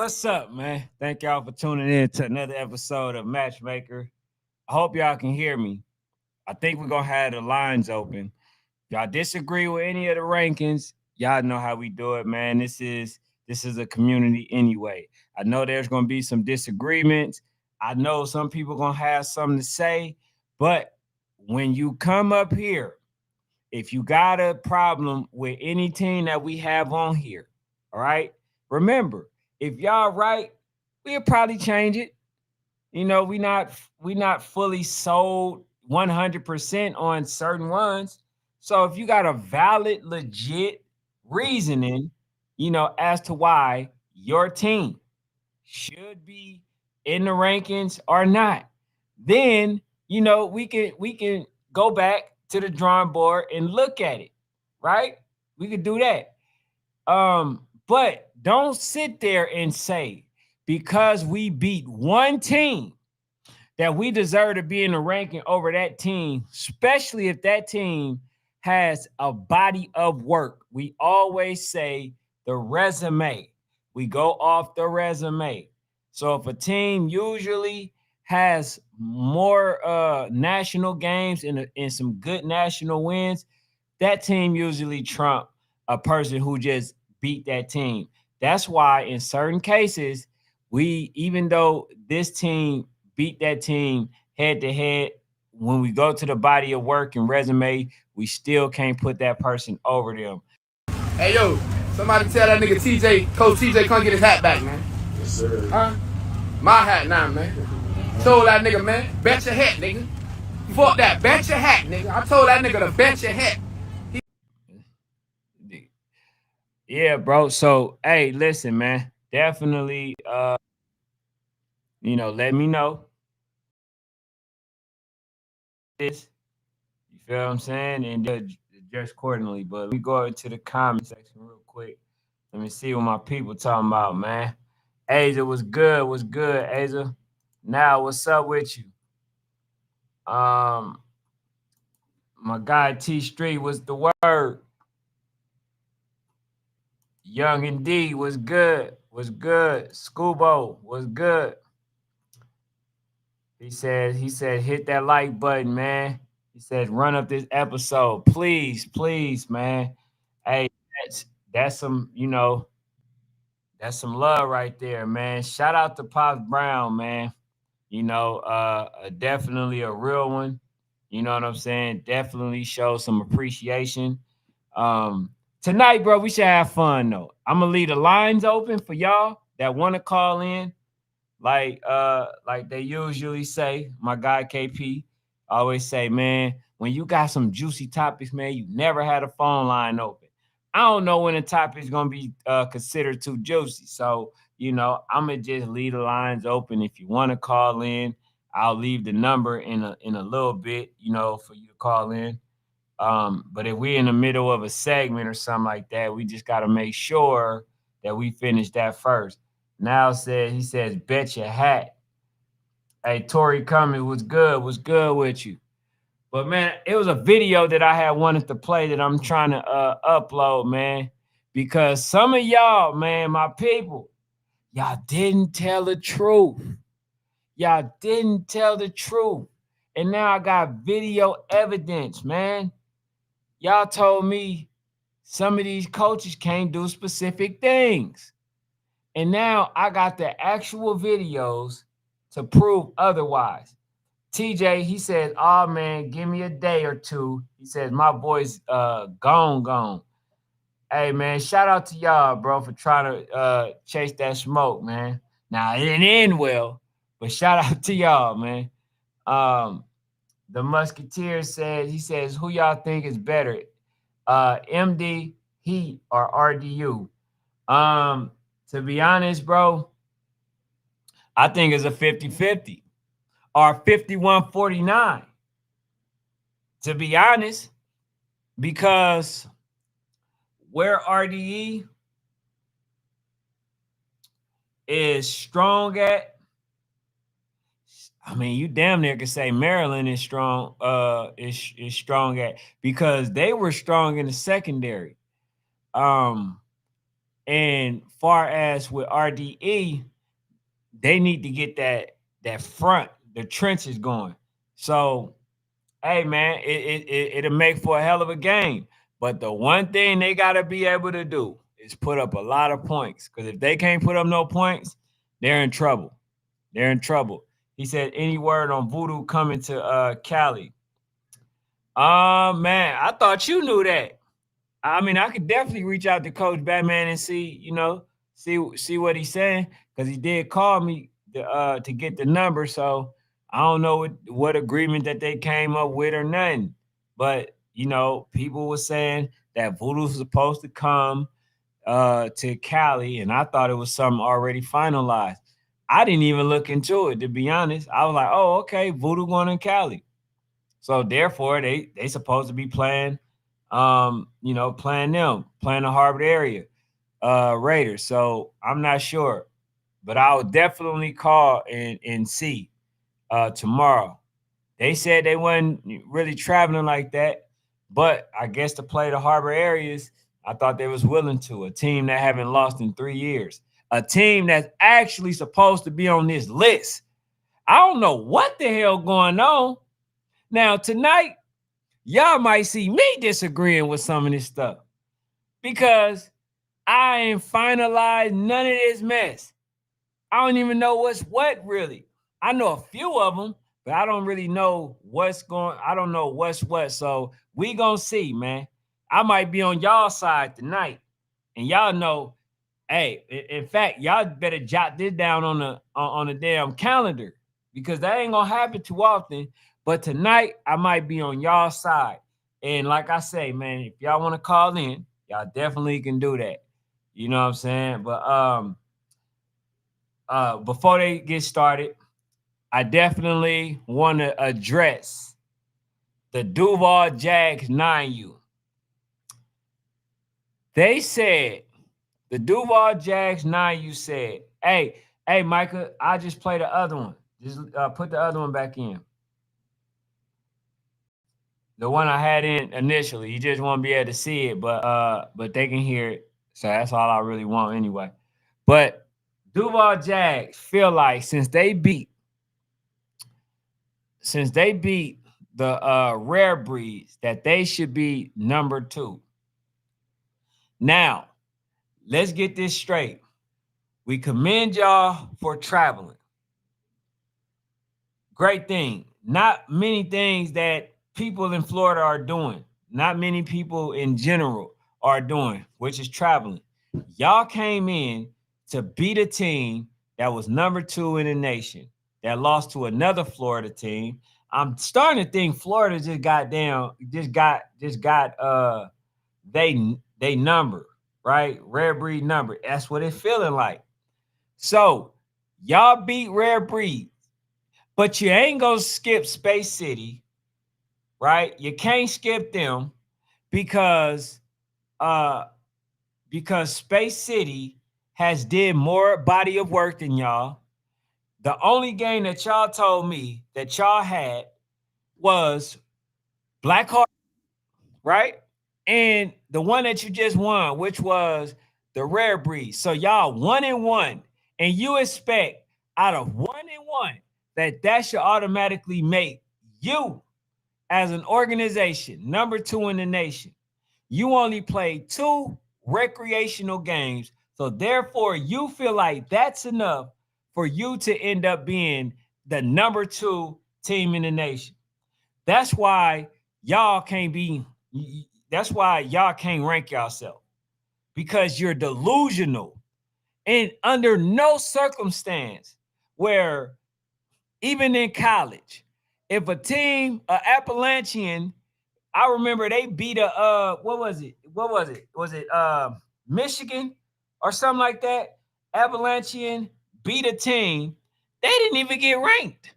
what's up, man? Thank y'all for tuning in to another episode of Matchmaker. I hope y'all can hear me. I think we're gonna have the lines open. Y'all disagree with any of the rankings? Y'all know how we do it, man. This is a community anyway. I know there's gonna be some disagreements. I know some people gonna have something to say, but when you come up here, if you got a problem with any team that we have on here, all right, remember, if y'all right, we'll probably change it. We not fully sold 100% on certain ones. So if you got a valid, legit reasoning, as to why your team should be in the rankings or not, then we can go back to the drawing board and look at it, right? We could do that. But don't sit there and say because we beat one team that we deserve to be in the ranking over that team, especially if that team has a body of work. We always say the resume. We go off the resume. So if a team usually has more national games and some good national wins, that team usually trump a person who just beat that team. That's why in certain cases, even though this team beat that team head to head, when we go to the body of work and resume, we still can't put that person over them. Hey, yo, somebody tell that nigga TJ, Coach TJ, come get his hat back, man. Yes, sir. Huh? My hat now, man. Told that nigga, man, bet your hat, nigga. Fuck that, bet your hat, nigga. I told that nigga to bet your hat. Yeah, bro. So, hey, listen, man. Definitely, let me know this. You feel what I'm saying? And just accordingly. But let me go into the comment section real quick. Let me see what my people talking about, man. Asia was good. Was good, Asia. Now, what's up with you? My guy T Street was the word. Young and D was good. Was good. Scubo was good. He said, hit that like button, man. He said, run up this episode. Please, man. Hey, that's some, that's some love right there, man. Shout out to Pops Brown, man. Definitely a real one. You know what I'm saying? Definitely show some appreciation. Tonight, bro, we should have fun though. I'm gonna leave the lines open for y'all that want to call in. Like they usually say, my guy KP always say, man, when you got some juicy topics, man, you never had a phone line open. I don't know when the topic is gonna be considered too juicy. So, I'm gonna just leave the lines open. If you want to call in, I'll leave the number in a little bit, for you to call in. But if we're in the middle of a segment or something like that, we just gotta make sure that we finish that first. Now he says, bet your hat. Hey, Tori Cummings was good with you. But man, it was a video that I had wanted to play that I'm trying to upload, man. Because some of y'all, man, my people, y'all didn't tell the truth. Y'all didn't tell the truth. And now I got video evidence, man. Y'all told me some of these coaches can't do specific things. And now I got the actual videos to prove otherwise. TJ, he says, oh man, give me a day or two. He says, my boy's gone. Hey man, shout out to y'all, bro, for trying to chase that smoke, man. Now it didn't end well, but shout out to y'all, man. The Musketeer he says, who y'all think is better? MD, Heat, or RDU? To be honest, bro, I think it's a 50-50 or 51-49. To be honest, because where RDE is strong at, I mean, you damn near could say Maryland is strong, is strong at, because they were strong in the secondary. And And far as with RDE, they need to get that front, the trenches going. So, hey man, it'll make for a hell of a game. But the one thing they gotta be able to do is put up a lot of points. Because if they can't put up no points, they're in trouble. They're in trouble. He said, any word on Voodoo coming to Cali? Man, I thought you knew that. I mean, I could definitely reach out to Coach Batman and see, see what he's saying, because he did call me to get the number. So I don't know what agreement that they came up with or nothing. But people were saying that Voodoo was supposed to come to Cali, and I thought it was something already finalized. I didn't even look into it, to be honest. I was like, oh, okay, Voodoo going to Cali. So therefore, they supposed to be playing, playing the Harvard area Raiders. So I'm not sure, but I'll definitely call and see tomorrow. They said they wasn't really traveling like that, but I guess to play the Harbor areas, I thought they was willing to. A team that haven't lost in 3 years, a team that's actually supposed to be on this list. I don't know what the hell going on. Now tonight, y'all might see me disagreeing with some of this stuff because I ain't finalized none of this mess. I don't even know what's what really. I know a few of them, but I don't really know what's going. I don't know what's what. So we gonna see, man. I might be on y'all side tonight, and y'all know. Hey, in fact, y'all better jot this down on the damn calendar because that ain't gonna happen too often. But tonight, I might be on y'all side, and like I say, man, if y'all want to call in, y'all definitely can do that. You know what I'm saying? But before they get started, I definitely want to address the Duvall Jags 9U. They said, the Duvall Jags 9U said, hey, Micah, I just play the other one. Just put the other one back in. The one I had in initially. You just won't be able to see it, but they can hear it. So that's all I really want anyway. But Duvall Jags feel like since they beat the rare breeds, that they should be number 2. Now, let's get this straight. We commend y'all for traveling. Great thing. Not many things that people in Florida are doing. Not many people in general are doing, which is traveling. Y'all came in to beat a team that was number 2 in the nation, that lost to another Florida team. I'm starting to think Florida just got they number, right? Rare breed number. That's what it's feeling like. So y'all beat rare breed, but you ain't gonna skip Space City, right? You can't skip them because Space City has did more body of work than y'all. The only game that y'all told me that y'all had was Blackheart, right? And the one that you just won, which was the rare breed. So y'all 1-1, and you expect out of 1-1 that should automatically make you as an organization number 2 in the nation. You only played 2 recreational games, so therefore you feel like that's enough for you to end up being the number 2 team in the nation. That's why y'all can't be. That's why y'all can't rank yourself, because you're delusional. And under no circumstance where, even in college, if a team, Appalachian, I remember they beat what was it? Was it Michigan or something like that? Appalachian beat a team. They didn't even get ranked.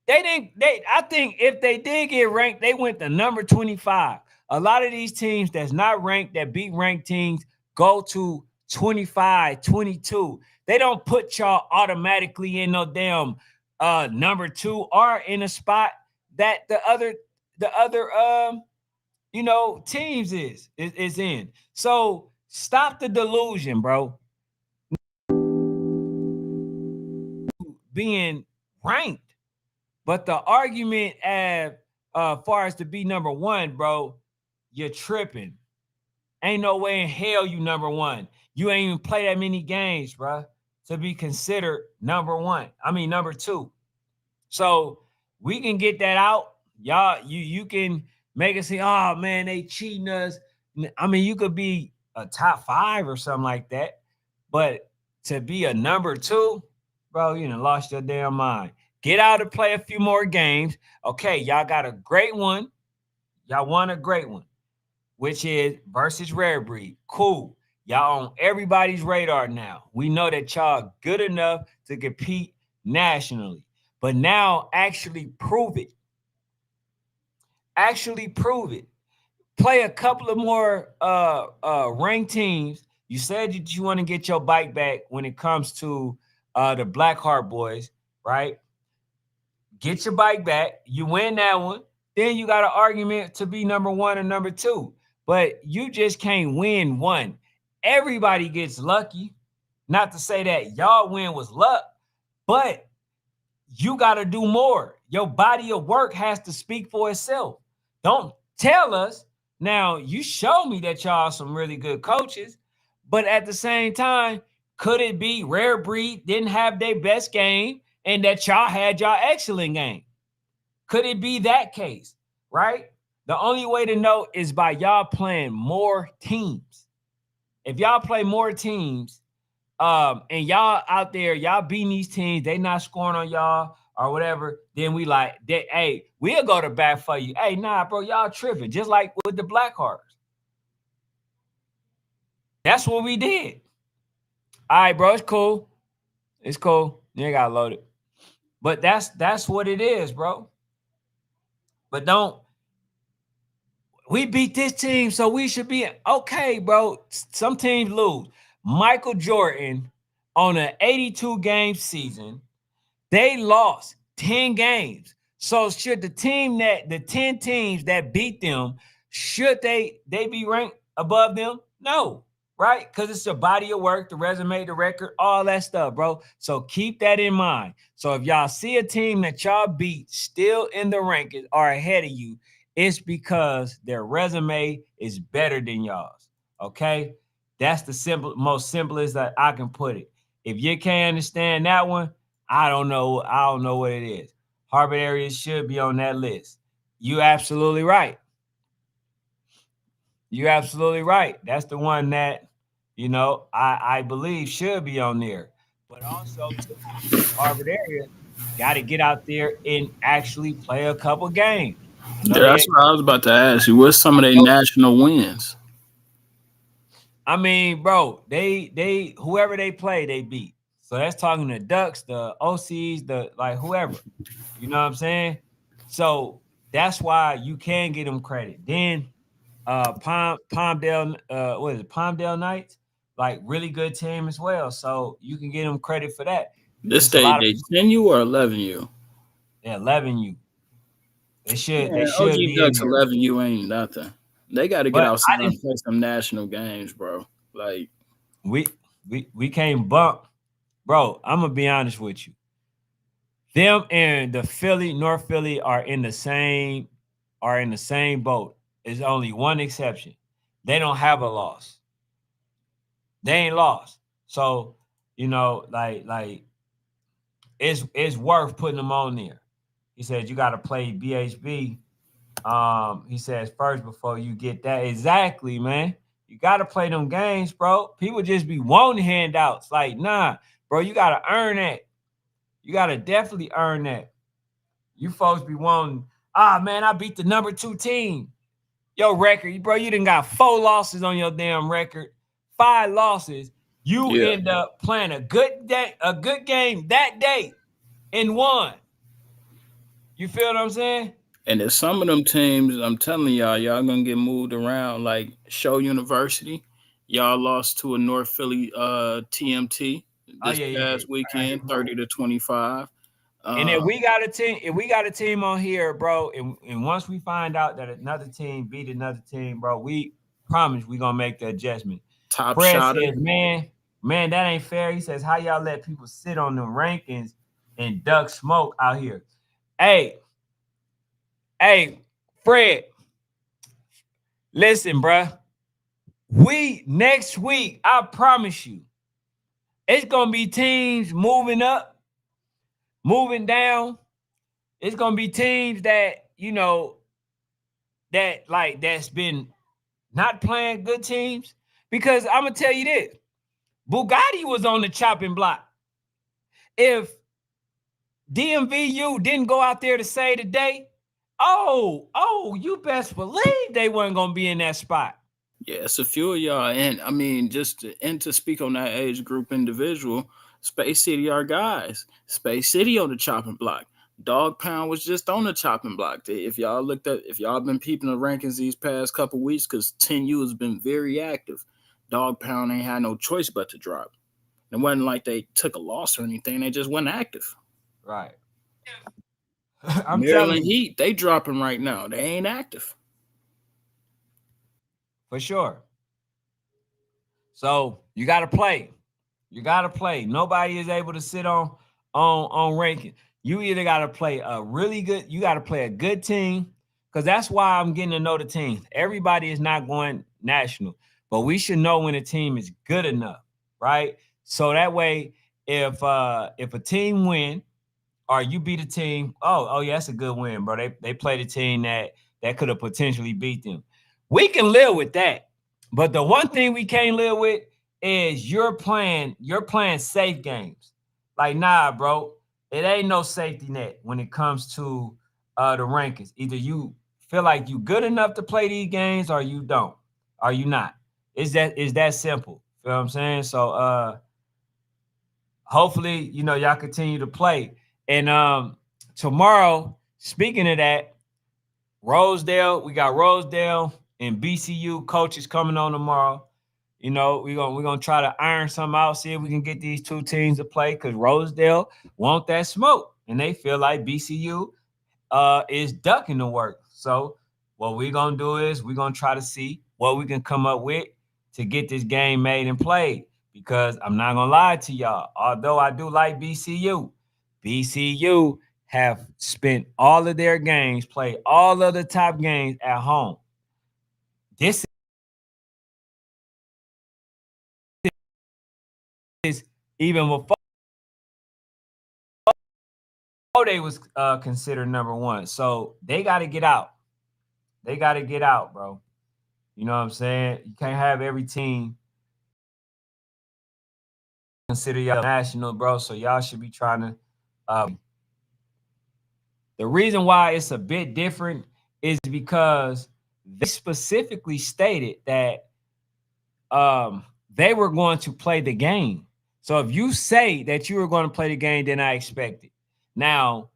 I think if they did get ranked, they went to number 25. A lot of these teams that's not ranked, that beat ranked teams, go to 25, 22. They don't put y'all automatically in no damn number 2 or in a spot that the other teams is in. So Stop the delusion, bro. Being ranked, but the argument as far as to be number one, bro, you're tripping. Ain't no way in hell you number one. You ain't even play that many games, bro, to be considered number one. I mean number two. So we can get that out. Y'all, you can make it say, oh man, they cheating us. I mean, you could be a top five or something like that, but to be a number two, bro, you done lost your damn mind. Get out and play a few more games. Okay, y'all got a great one. Y'all won a great one, which is versus Rare Breed. Cool. Y'all on everybody's radar now. We know that y'all good enough to compete nationally. But now actually prove it. Actually prove it. Play a couple of more ranked teams. You said that you want to get your bike back when it comes to the Blackheart boys, right? Get your bike back. You win that one. Then you got an argument to be number one and number two. But you just can't win one. Everybody gets lucky. Not to say that y'all win was luck, but you got to do more. Your body of work has to speak for itself. Don't tell us. Now, you show me that y'all are some really good coaches, but at the same time, could it be Rare Breed didn't have their best game and that y'all had y'all excellent game? Could it be that case, right? The only way to know is by y'all playing more teams. If y'all play more teams, and y'all out there, y'all beating these teams, they not scoring on y'all or whatever, then we like, hey, we'll go to bat for you. Hey, nah, bro, y'all tripping. Just like with the Blackhearts. That's what we did. All right, bro, it's cool. It's cool. You got loaded. But that's what it is, bro. But don't we beat this team, so we should be okay, bro. Some teams lose. Michael Jordan on an 82 game season, they lost 10 games. So should the 10 teams that beat them, should they be ranked above them? No, right? Because it's a body of work, the resume, the record, all that stuff, bro. So keep that in mind. So if y'all see a team that y'all beat still in the rankings or ahead of you, it's because their resume is better than y'all's. Okay? That's the most simplest that I can put it. If you can't understand that one, I don't know. I don't know what it is. Harbor areas should be on that list. You absolutely right. You're absolutely right. That's the one that, I believe should be on there. But also, too, Harvard area got to get out there and actually play a couple games. Yeah, that's what I was about to ask you. What's some of their national wins? I mean, bro, they whoever they play, they beat. So that's talking the Ducks, the OCs, the like whoever. You know what I'm saying? So that's why you can get them credit. Then Palmdale, what is it? Palmdale Knights, like really good team as well. So you can get them credit for that. This It's a state lot of they 10U or 11U? they're 11U. They Man, should OG be in Ducks there. 11U ain't nothing. They got to get But outside and play some national games, bro. Like, we we can't bump, bro. I'm gonna be honest with you. Them and the North Philly are in the same boat. There's only one exception. They don't have a loss. They ain't lost. So, like it's worth putting them on there. He said you got to play BHB. He says first before you get that. Exactly, man. You got to play them games, bro. People just be wanting handouts. Like, nah, bro, you got to earn that. You got to definitely earn that. You folks be wanting, man, I beat the number 2 team. Your record, bro, you done got 4 losses on your damn record, 5 losses. You yeah. end up playing a good game that day and won. You feel what I'm saying? And if some of them teams, I'm telling y'all gonna get moved around. Like Show University, y'all lost to a North Philly TMT Oh this yeah, yeah, yeah. past I got weekend, you. 30-25. And if Uh, we got a team on here, bro, and once we find out that another team beat another team, bro, we promise we gonna make the adjustment. Top Fred shotter. says, man, that ain't fair. He says, how y'all let people sit on them rankings and duck smoke out here? Hey, Fred, listen, bruh. Next week, I promise you, it's gonna be teams moving up, moving down. It's gonna be teams that that's been not playing good teams. Because I'm gonna tell you this: Bugatti was on the chopping block. If DMVU didn't go out there to say today, you best believe they weren't gonna be in that spot. Yeah, it's a few of y'all, and I mean, to speak on that age group individual, Space City are guys. Space City on the chopping block. Dog Pound was just on the chopping block. If y'all been peeping the rankings these past couple weeks, because 10U has been very active. Dog Pound ain't had no choice but to drop. It wasn't like they took a loss or anything. They just wasn't active. Right. I'm telling Maryland you, Heat, they dropping right now. They ain't active. for sure. So you got to play. You got to play. Nobody is able to sit on ranking. You either got to play a really good. You got to play a good team, because that's why I'm getting to know the teams. Everybody is not going national, but we should know when a team is good enough, right? So that way, if a team win or you beat a team, oh yeah, that's a good win, bro. They played a team that could have potentially beat them. We can live with that. But the one thing we can't live with is you're playing safe games. Like, nah, bro, it ain't no safety net when it comes to the rankings. Either you feel like you good enough to play these games or you don't, or you not. Is that simple. Feel what I'm saying? So hopefully, y'all continue to play. And tomorrow, speaking of that, we got Rosedale and BCU coaches coming on tomorrow. We're gonna try to iron some out, see if we can get these two teams to play, because Rosedale want that smoke, and they feel like BCU is ducking the work. So what we're gonna do is we're gonna try to see what we can come up with to get this game made and played. Because I'm not gonna lie to y'all, although I do like BCU have spent all of their games, played all of the top games at home. This is even before they was considered number one. So they got to get out. They got to get out, bro. You know what I'm saying? You can't have every team consider y'all national, bro. So y'all should be trying to. The reason why it's a bit different is because they specifically stated that they were going to play the game. So if you say that you were going to play the game, then I expect it. Now,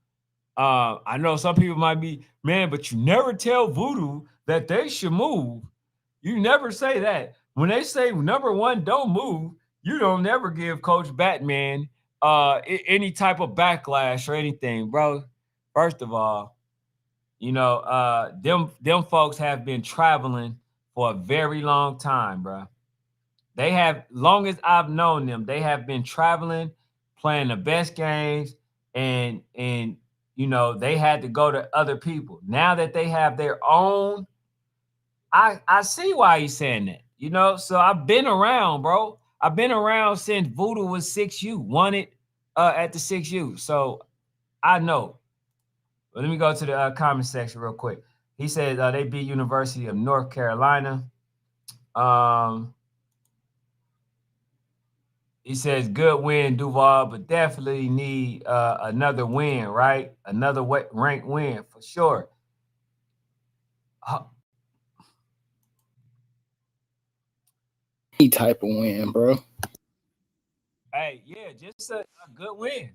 I know some people might be, man, but you never tell Voodoo that they should move. You never say that. When they say number one, don't move, you don't never give Coach Batman any type of backlash or anything, bro. First of all, them folks have been traveling for a very long time, bro. They have, long as I've known them, they have been traveling, playing the best games, and they had to go to other people. Now that they have their own, I see why he's saying that. So I've been around, bro. I've been around since Voodoo was 6U, won it at the 6U. So I know. But let me go to the comment section real quick. He said they beat University of North Carolina. He says, good win, Duvall, but definitely need another win, right? Another ranked win for sure. Any type of win, bro. Hey, yeah, just a good win.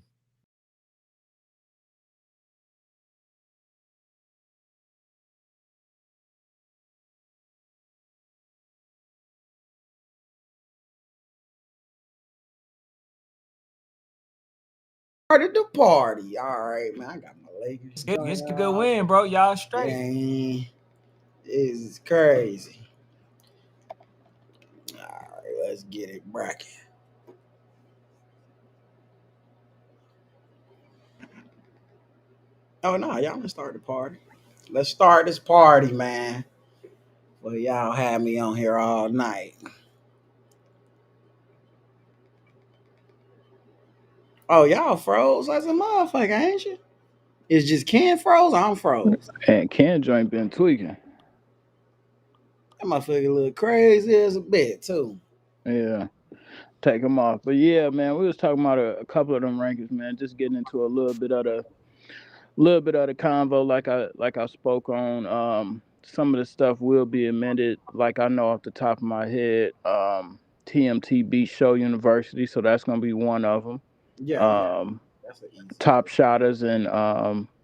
Started the party. All right, man. I got my Lakers. It's a good win, bro. Y'all straight. Dang. This is crazy. right, let's get it bracket. Oh no, y'all gonna start the party. Let's start this party, man. Well, y'all had me on here all night. Oh, y'all froze as a motherfucker, ain't you? It's just Ken froze. I'm froze. And Ken joint been tweaking. That motherfucker look crazy as a bit too. Yeah, take him off. But yeah, man, we was talking about a couple of them rankings, man. Just getting into a little bit of the convo, like I spoke on. Some of the stuff will be amended. Like I know off the top of my head, TMT beat Show University, so that's gonna be one of them. Yeah, Um, that's an easy. Top Shotters and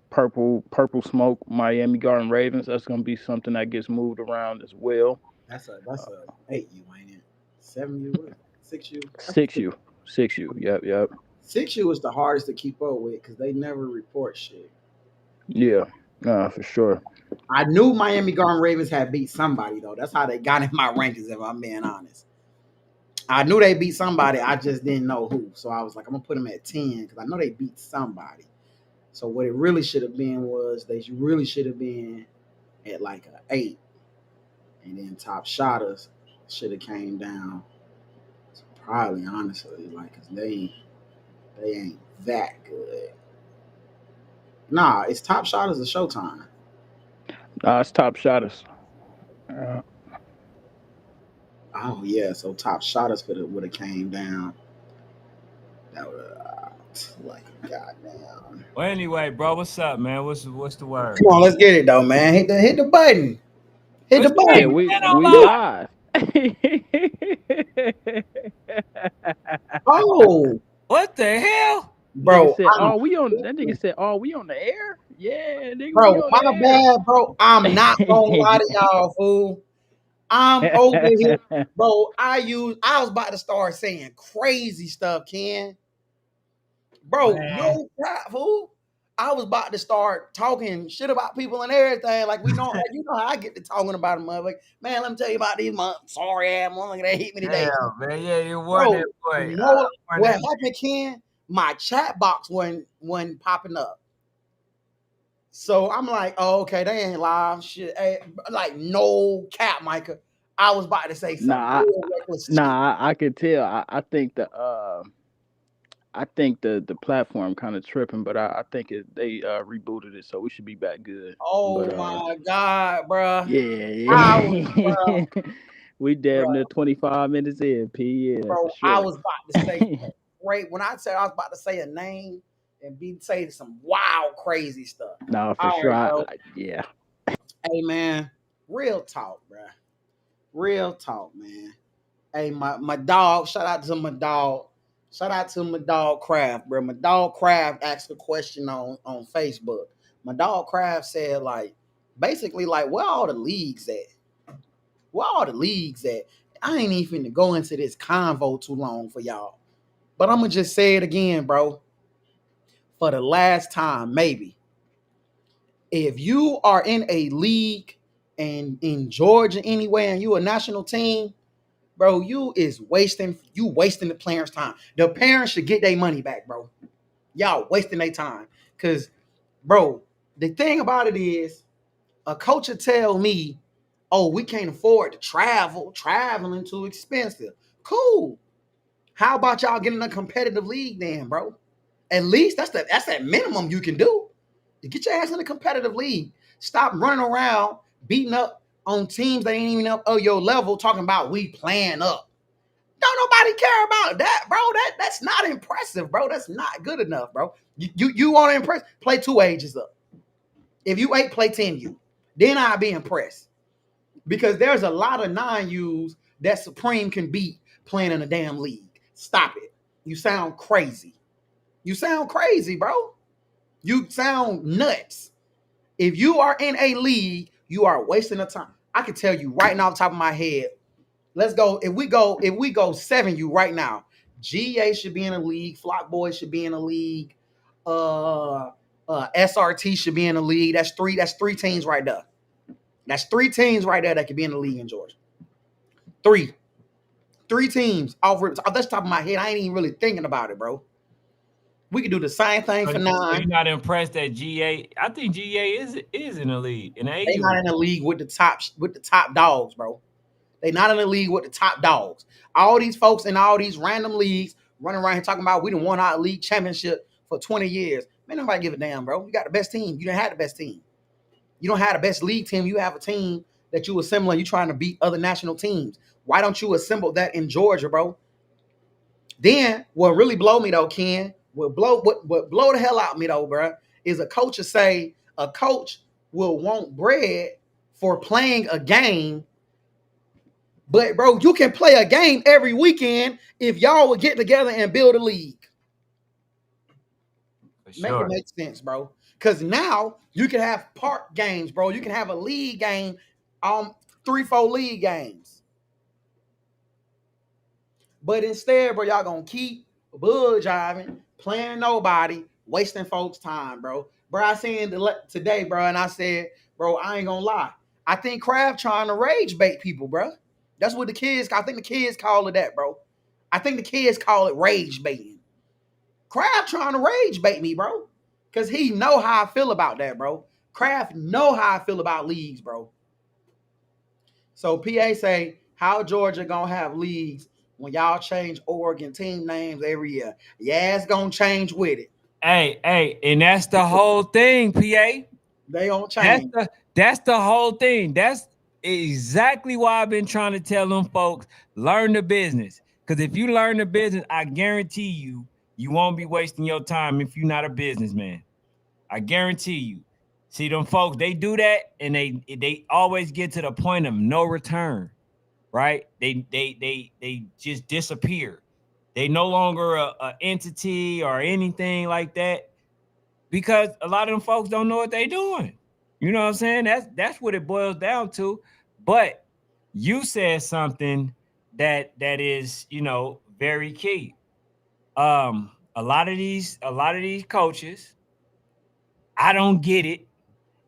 Purple Smoke Miami Garden Ravens. That's gonna be something that gets moved around as well. That's a 8U, ain't it? 7U, what is it? 6U. That's a 6U, 6U. Yep. 6U is the hardest to keep up with because they never report shit. Yeah, for sure. I knew Miami Garden Ravens had beat somebody though. That's how they got in my rankings. If I'm being honest, I knew they beat somebody. I just didn't know who. So I was like, I'm gonna put them at 10 because I know they beat somebody. So what it really should have been was they really should have been at like a 8, and then Top Shotters should have came down. So probably honestly, like, cause they ain't that good. Nah, it's Top Shotters of Showtime. It's Top Shotters. Uh, Oh yeah, so Top Shotters would have came down. That would like goddamn. Well, anyway, bro, what's up, man? What's the word? Come on, let's get it though, man. Hit the button. Hit What the you mean? yeah, button. we Man, on we live. live. Oh, What the hell? Nigga bro, said, I'm "Oh, we on." That nigga said, "Oh, we on the air." Yeah, nigga, we bro. on My bad, bro. I'm not gonna lie to the y'all, fool. I'm over here, air. bro. I was about to start saying crazy stuff, Ken. Bro, Man, no crap, fool. I was about to start talking shit about people and everything. Like we know, like you know how I get to talking about them, motherfucker. Man, let me tell you about these sorry ass motherfucker that hit me today. damn, man. Yeah, you won that Bro, boy. no, Won what that. happened, Ken? My chat box wasn't popping up. So I'm like, oh, okay, they ain't live. Shit. Hey, like, no cap, Micah. I was about to say some nah, real reckless shit. I could tell. I think the platform kind of tripping, but I think they rebooted it, so we should be back good. But Oh my God, bruh. yeah, I was, bruh, yeah. We damn near bruh, 25 minutes in. P yeah, for bro, I sure. was about to say some great. When I said I was about to say a name and be say some wild, crazy stuff. Nah, for All sure. right, bro. Yeah. Hey, man, real talk, bruh. Real talk, man. Hey, my dog, shout out to my dog. Shout out to my dog Craft, bro. My dog Craft asked a question on Facebook. My dog Craft said, like, basically, like, where all the leagues at? Where all the leagues at? I ain't even finna go into this convo too long for y'all. But I'm gonna just say it again, bro. For the last time, maybe. If you are in a league and in Georgia anyway, and you a national team, bro, you wasting the players' time. The parents should get their money back, bro. Y'all wasting their time. Cause, bro, the thing about it is, a coach will tell me, oh, we can't afford to travel. Traveling too expensive. Cool. How about y'all getting a competitive league then, bro? At least that's that minimum you can do. To get your ass in a competitive league. Stop running around beating up on teams that ain't even up your level, talking about we playing up. Don't nobody care about that, bro. That's not impressive, bro. That's not good enough, bro. You want to impress? Play 2 ages up. If you 8, play 10U. Then I'll be impressed. Because there's a lot of 9Us that Supreme can beat playing in a damn league. Stop it. You sound crazy. You sound crazy, bro. You sound nuts. If you are in a league, you are wasting the time. I can tell you right now off the top of my head. Let's go. If we go 7U right now, GA should be in a league. Flock Boys should be in a league. SRT should be in a league. That's three teams right there. That's 3 teams right there that could be in the league in Georgia. 3. 3 teams off the top of my head. I ain't even really thinking about it, bro. We could do the same thing for So 9. you're not impressed that GA? I think GA is in the league in the They AU. not in the league with the top dogs, bro. They not in the league with the top dogs. All these folks in all these random leagues running around here talking about we done won our league championship for 20 years. Man, nobody give a damn, bro. You got the best team. You didn't have the best team. You don't have the best league team. You have a team that you assemble and you trying to beat other national teams. Why don't you assemble that in Georgia, bro? Then what really blow me though, Ken, what blow the hell out me though, bro, is a coach to say a coach will want bread for playing a game. But bro, you can play a game every weekend if y'all would get together and build a league. For Make it sure. make sense, bro. Because now you can have park games, bro. You can have a league game, 3-4 league games. But instead, bro, y'all gonna keep bull jiving, playing nobody, wasting folks' time, bro. Bro, I seen today, bro, and I said, bro, I ain't gonna lie. I think Kraft trying to rage bait people, bro. That's what I think the kids call it that, bro. I think the kids call it rage baiting. Kraft trying to rage bait me, bro. Cause he know how I feel about that, bro. Kraft know how I feel about leagues, bro. So PA say, how Georgia gonna have leagues when y'all change Oregon team names every year? Yeah, it's gonna change with it. Hey, and that's the whole thing, PA. They gonna That's change. the whole thing. That's exactly why I've been trying to tell them folks, learn the business. Because if you learn the business, I guarantee you won't be wasting your time if you're not a businessman. I guarantee you. See them folks, they do that and they always get to the point of no return, right? They just disappear. They no longer a entity or anything like that because a lot of them folks don't know what they doing. You know what I'm saying? That's what it boils down to. But you said something that is, very key. A lot of these coaches, I don't get it.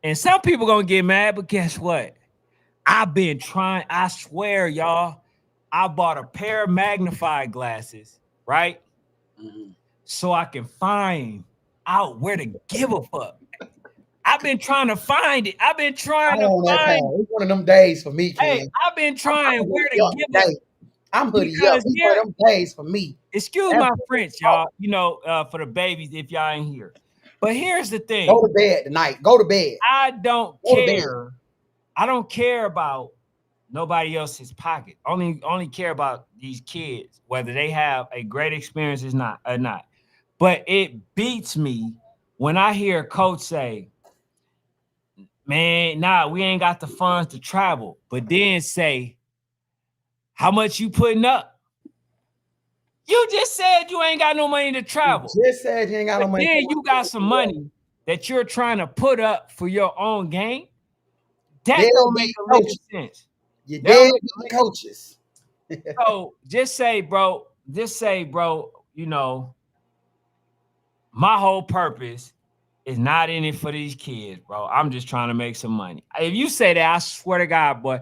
And some people gonna get mad, but guess what? I've been trying, I swear, y'all, I bought a pair of magnified glasses, right? Mhm. So I can find out where to give a fuck. I've been trying to find it. I've been trying I'm to on that path. find. It's one of them days for me, Hey, Ken. I've been I'm trying where to hoodie up give a today. I'm hoodie up. because It's one here, of them days for me. excuse That's my what French, it's y'all. called. For the babies, if y'all ain't here. But here's the Go thing: to bed tonight. Go to bed. I don't Go to bed. care. I don't care about nobody else's pocket. Only care about these kids, whether they have a great experience or not. But it beats me when I hear a coach say, man, nah, we ain't got the funds to travel. But then say, how much you putting up? You just said you ain't got no money to You travel. just said you ain't got But no money then for you got some money that you're trying to put up for your own game. That don't make deadbeat a lick of coaches. sense. You That don't make a deadbeat lick. coaches. So just say, bro, my whole purpose is not in it for these kids, bro. I'm just trying to make some money. If you say that, I swear to God, boy,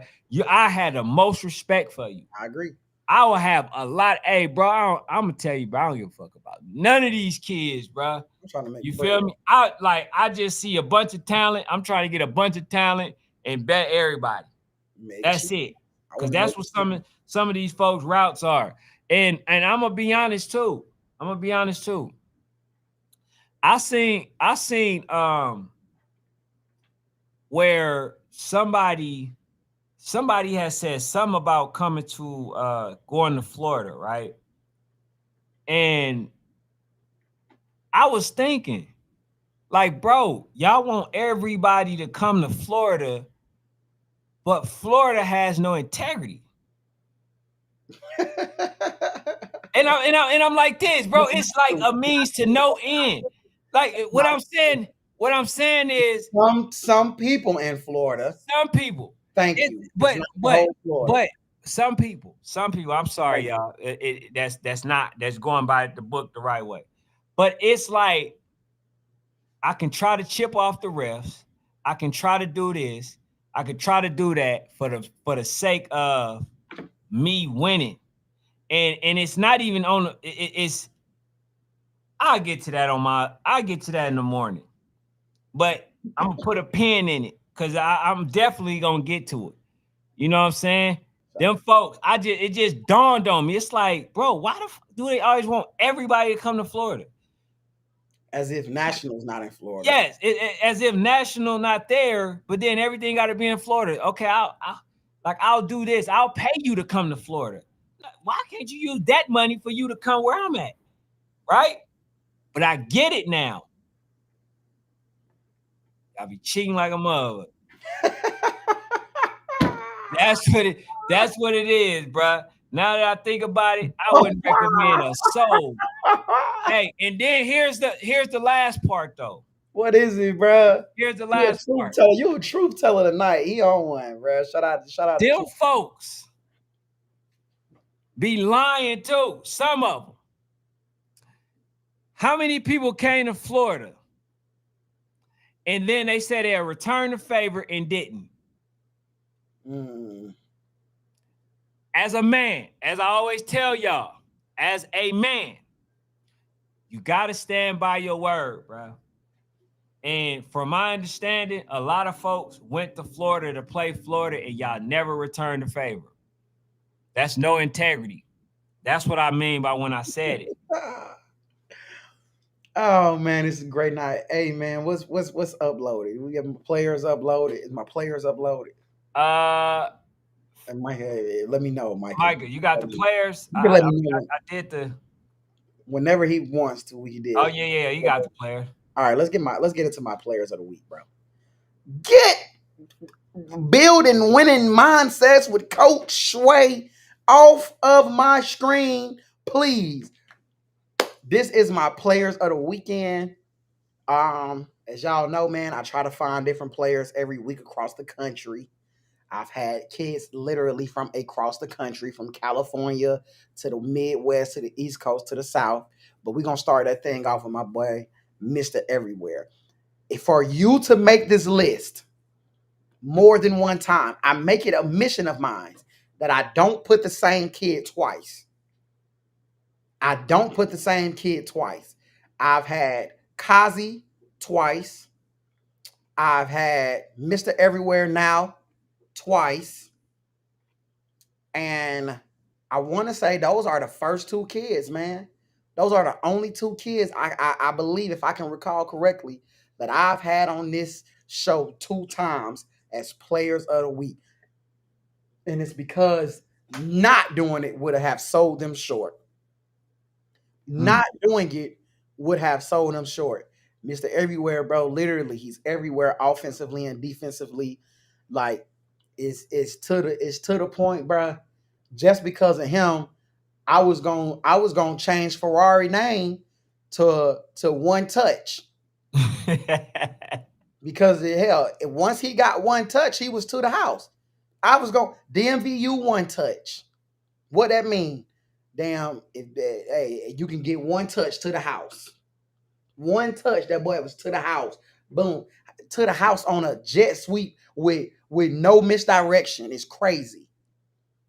I had the most respect for you. I agree. I will have a lot. Hey, bro, I'm gonna tell you, bro, I don't give a fuck about none of these kids, bro. I'm trying to make You bread. feel me? I just see a bunch of talent. I'm trying to get a bunch of talent and bet everybody. Make That's sure. it. I Because want to make that's what some of these folks' routes are. And I'm gonna be honest too. I seen where somebody has said something about coming to going to Florida, right? And I was thinking, like, bro, y'all want everybody to come to Florida, but Florida has no integrity. And I'm like this, bro. It's like a means to no end. Like what I'm saying is some people in Florida. some people. Thank It, you. It's but not the but whole Florida. but some people. I'm sorry, Thank you. y'all. That's going by the book the right way. But it's like I can try to chip off the refs. I can try to do this. I could try to do that for the sake of me winning. and it's not even on. It's I'll get to that in the morning, but I'm gonna put a pin in it because I'm definitely gonna get to it. You know what I'm saying? Them folks, it just dawned on me. It's like, bro, why the do they always want everybody to come to Florida? As if National's not in Florida. Yes, as if National not there, but then everything got to be in Florida. Okay, I'll do this. I'll pay you to come to Florida. Why can't you use that money for you to come where I'm at? Right? But I get it now. I be cheating like a mother. That's what it is, bruh. Now that I think about it, I wouldn't recommend a soul. Hey, and then here's the last part though. What is it, bro? Here's the You a last truth part. teller. You a truth teller tonight. He on one, bro. Shout out to Them Truth. folks be lying too. Some of them. How many people came to Florida and then they said they'll return the favor and didn't? As a man, as I always tell y'all, as a man, you got to stand by your word, bro. And from my understanding, a lot of folks went to Florida to play Florida and y'all never returned the favor. That's no integrity. That's what I mean by when I said it. Oh man, it's a great night. Hey man, what's uploaded? We have my players uploaded. Is my players uploaded? And Mike, let me know, Mike. Micah, you got the players? You can let me know. I did the. Whenever he wants to, we did. Oh yeah, you got the player. All right, let's get into my players of the week, bro. Get building winning mindsets with Coach Sway off of my screen, please. This is my players of the weekend. As y'all know, man, I try to find different players every week across the country. I've had kids literally from across the country, from California to the Midwest, to the East Coast, to the South. But we're going to start that thing off with my boy, Mr. Everywhere. For you to make this list more than one time, I make it a mission of mine that I don't put the same kid twice. I don't put the same kid twice. I've had Kazi twice. I've had Mr. Everywhere now twice. And I want to say those are the first two kids, man. Those are the only two kids I believe, if I can recall correctly, that I've had on this show two times as players of the week. And it's because not doing it would have sold them short. Not doing it would have sold them short. Mr. Everywhere, bro, literally, he's everywhere offensively and defensively. Like, it's to the point, bro. Just because of him, I was gonna change Ferrari name to One Touch. Because hell, once he got one touch, he was to the house. I was going DMVU One Touch. What that mean? Damn, hey, you can get one touch to the house. One touch, that boy was to the house. Boom, to the house on a jet sweep with no misdirection. It's crazy.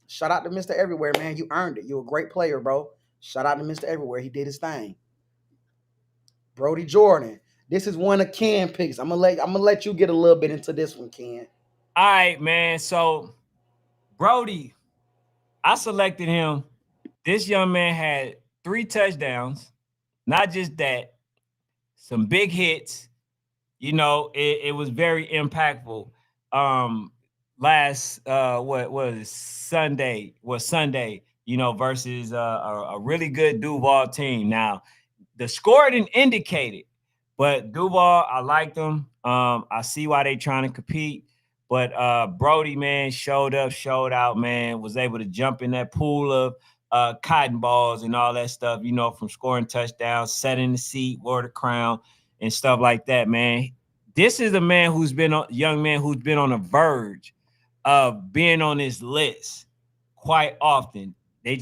Shout out to Mr. Everywhere, man. You earned it. You're a great player, bro. Shout out to Mr. Everywhere. He did his thing. Brody Jordan. This is one of Ken picks. I'm gonna let you get a little bit into this one, Ken. All right, man. So Brody, I selected him. This young man had 3 touchdowns. Not just that, some big hits. You know, it was very impactful. Last what was it? Sunday, you know, versus a really good Duvall team. Now, the score didn't indicate it, but Duvall, I liked them. I see why they trying to compete. But Brody, man, showed up, showed out, man, was able to jump in that pool of cotton balls and all that stuff, you know, from scoring touchdowns, setting the seat, wore the crown, and stuff like that, man. This is a man who's been young man who's been on the verge of being on this list quite often. He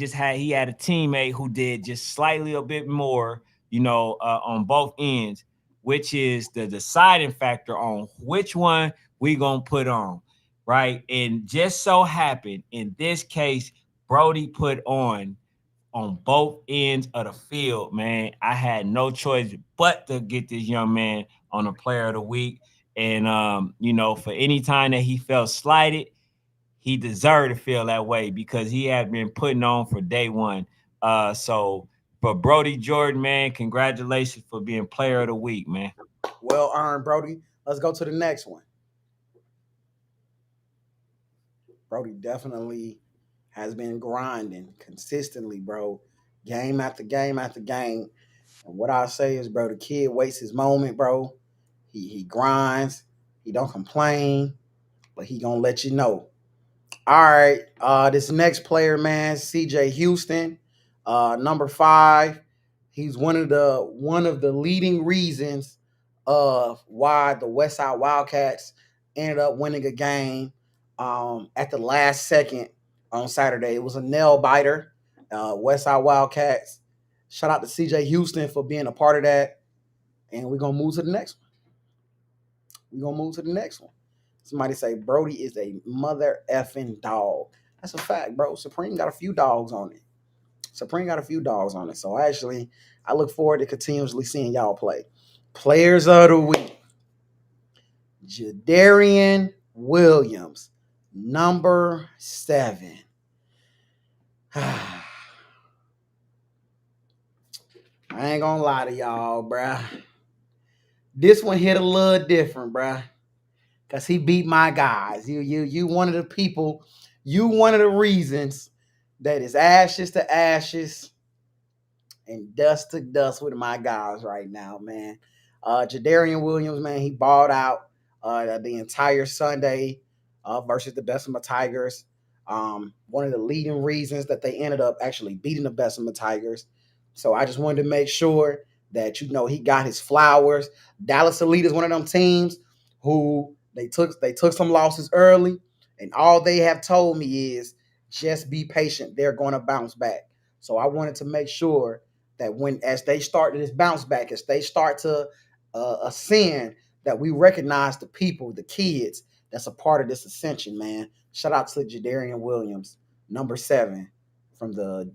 had a teammate who did just slightly a bit more, you know, on both ends, which is the deciding factor on which one we gonna put on, right? And just so happened in this case, Brody put on on both ends of the field, man. I had no choice but to get this young man on a player of the week. And for any time that he felt slighted, he deserved to feel that way because he had been putting on for day one. So for Brody Jordan, man, congratulations for being player of the week, man. Well earned, Brody. Let's go to the next one. Brody definitely has been grinding consistently, bro. Game after game after game. And what I say is, bro, the kid waits his moment, bro. He grinds. He don't complain, but he gonna let you know. All right. This next player, man, CJ Houston, number 5. He's one of the leading reasons of why the Westside Wildcats ended up winning a game at the last second on Saturday. It was a nail biter. Westside Wildcats. Shout out to CJ Houston for being a part of that. And we're gonna move to the next one. Somebody say Brody is a mother effing dog. That's a fact, bro. Supreme got a few dogs on it. So actually, I look forward to continuously seeing y'all play. Players of the week. Jadarian Williams, number 7. I ain't gonna lie to y'all, bruh. This one hit a little different, bruh. Cause he beat my guys. You one of the people, you one of the reasons that is ashes to ashes and dust to dust with my guys right now, man. Jadarian Williams, man, he balled out the entire Sunday versus the Bessemer Tigers. One of the leading reasons that they ended up actually beating the Bessemer Tigers. So I just wanted to make sure that he got his flowers. Dallas Elite is one of them teams who they took some losses early, and all they have told me is just be patient. They're going to bounce back. So I wanted to make sure that as they start this bounce back, as they start to ascend, that we recognize the people, the kids that's a part of this ascension, man. Shout out to Jadarian Williams, number 7 from the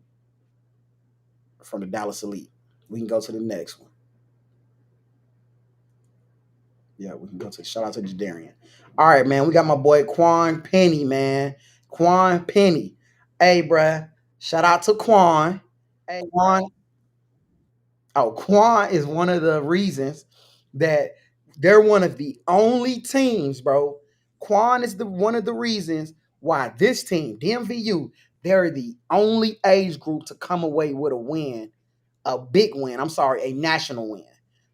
Dallas Elite. We can go to the next one. Yeah, we can go to shout out to Jadarian. All right, man. We got my boy Quan Penny, man. Quan Penny. Hey, bruh. Shout out to Quan. Hey, Quan. Oh, Quan is one of the reasons that they're one of the only teams, bro. Quan is one of the reasons why this team, DMVU, they're the only age group to come away with a win, a big win. I'm sorry, a national win.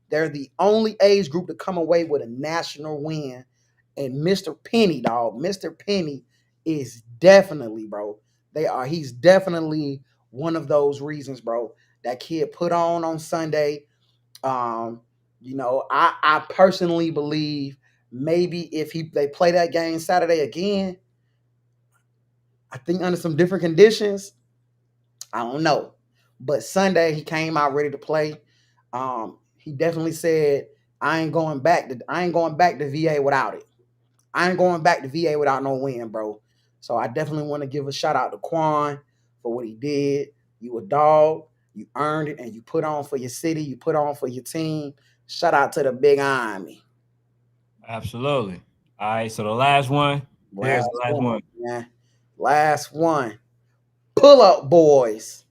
They're the only age group to come away with a national win. And Mr. Penny, dog, Mr. Penny is definitely, bro. He's definitely one of those reasons, bro. That kid put on Sunday. I personally believe maybe if they play that game Saturday again, I think under some different conditions, I don't know. But Sunday he came out ready to play. He definitely said, I ain't going back to VA without it. I ain't going back to VA without no win, bro. So I definitely want to give a shout out to Quan for what he did. You a dog, you earned it, and you put on for your city, you put on for your team. Shout out to the big army. Absolutely. All right, so the last one. Here's Last the last one, one. man. Last one. Pull up boys.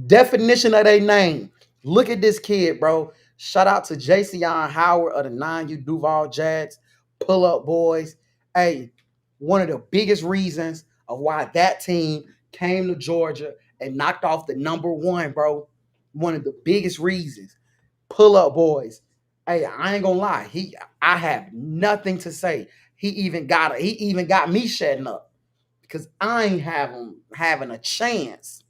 Definition of their name. Look at this kid, bro. Shout out to Jason Howard of the 9U Duvall Jags. Pull up boys. Hey, one of the biggest reasons of why that team came to Georgia and knocked off the number 1, bro. One of the biggest reasons. Pull up boys. Hey, I ain't gonna lie. I have nothing to say. He even got me shutting up because I ain't having a chance.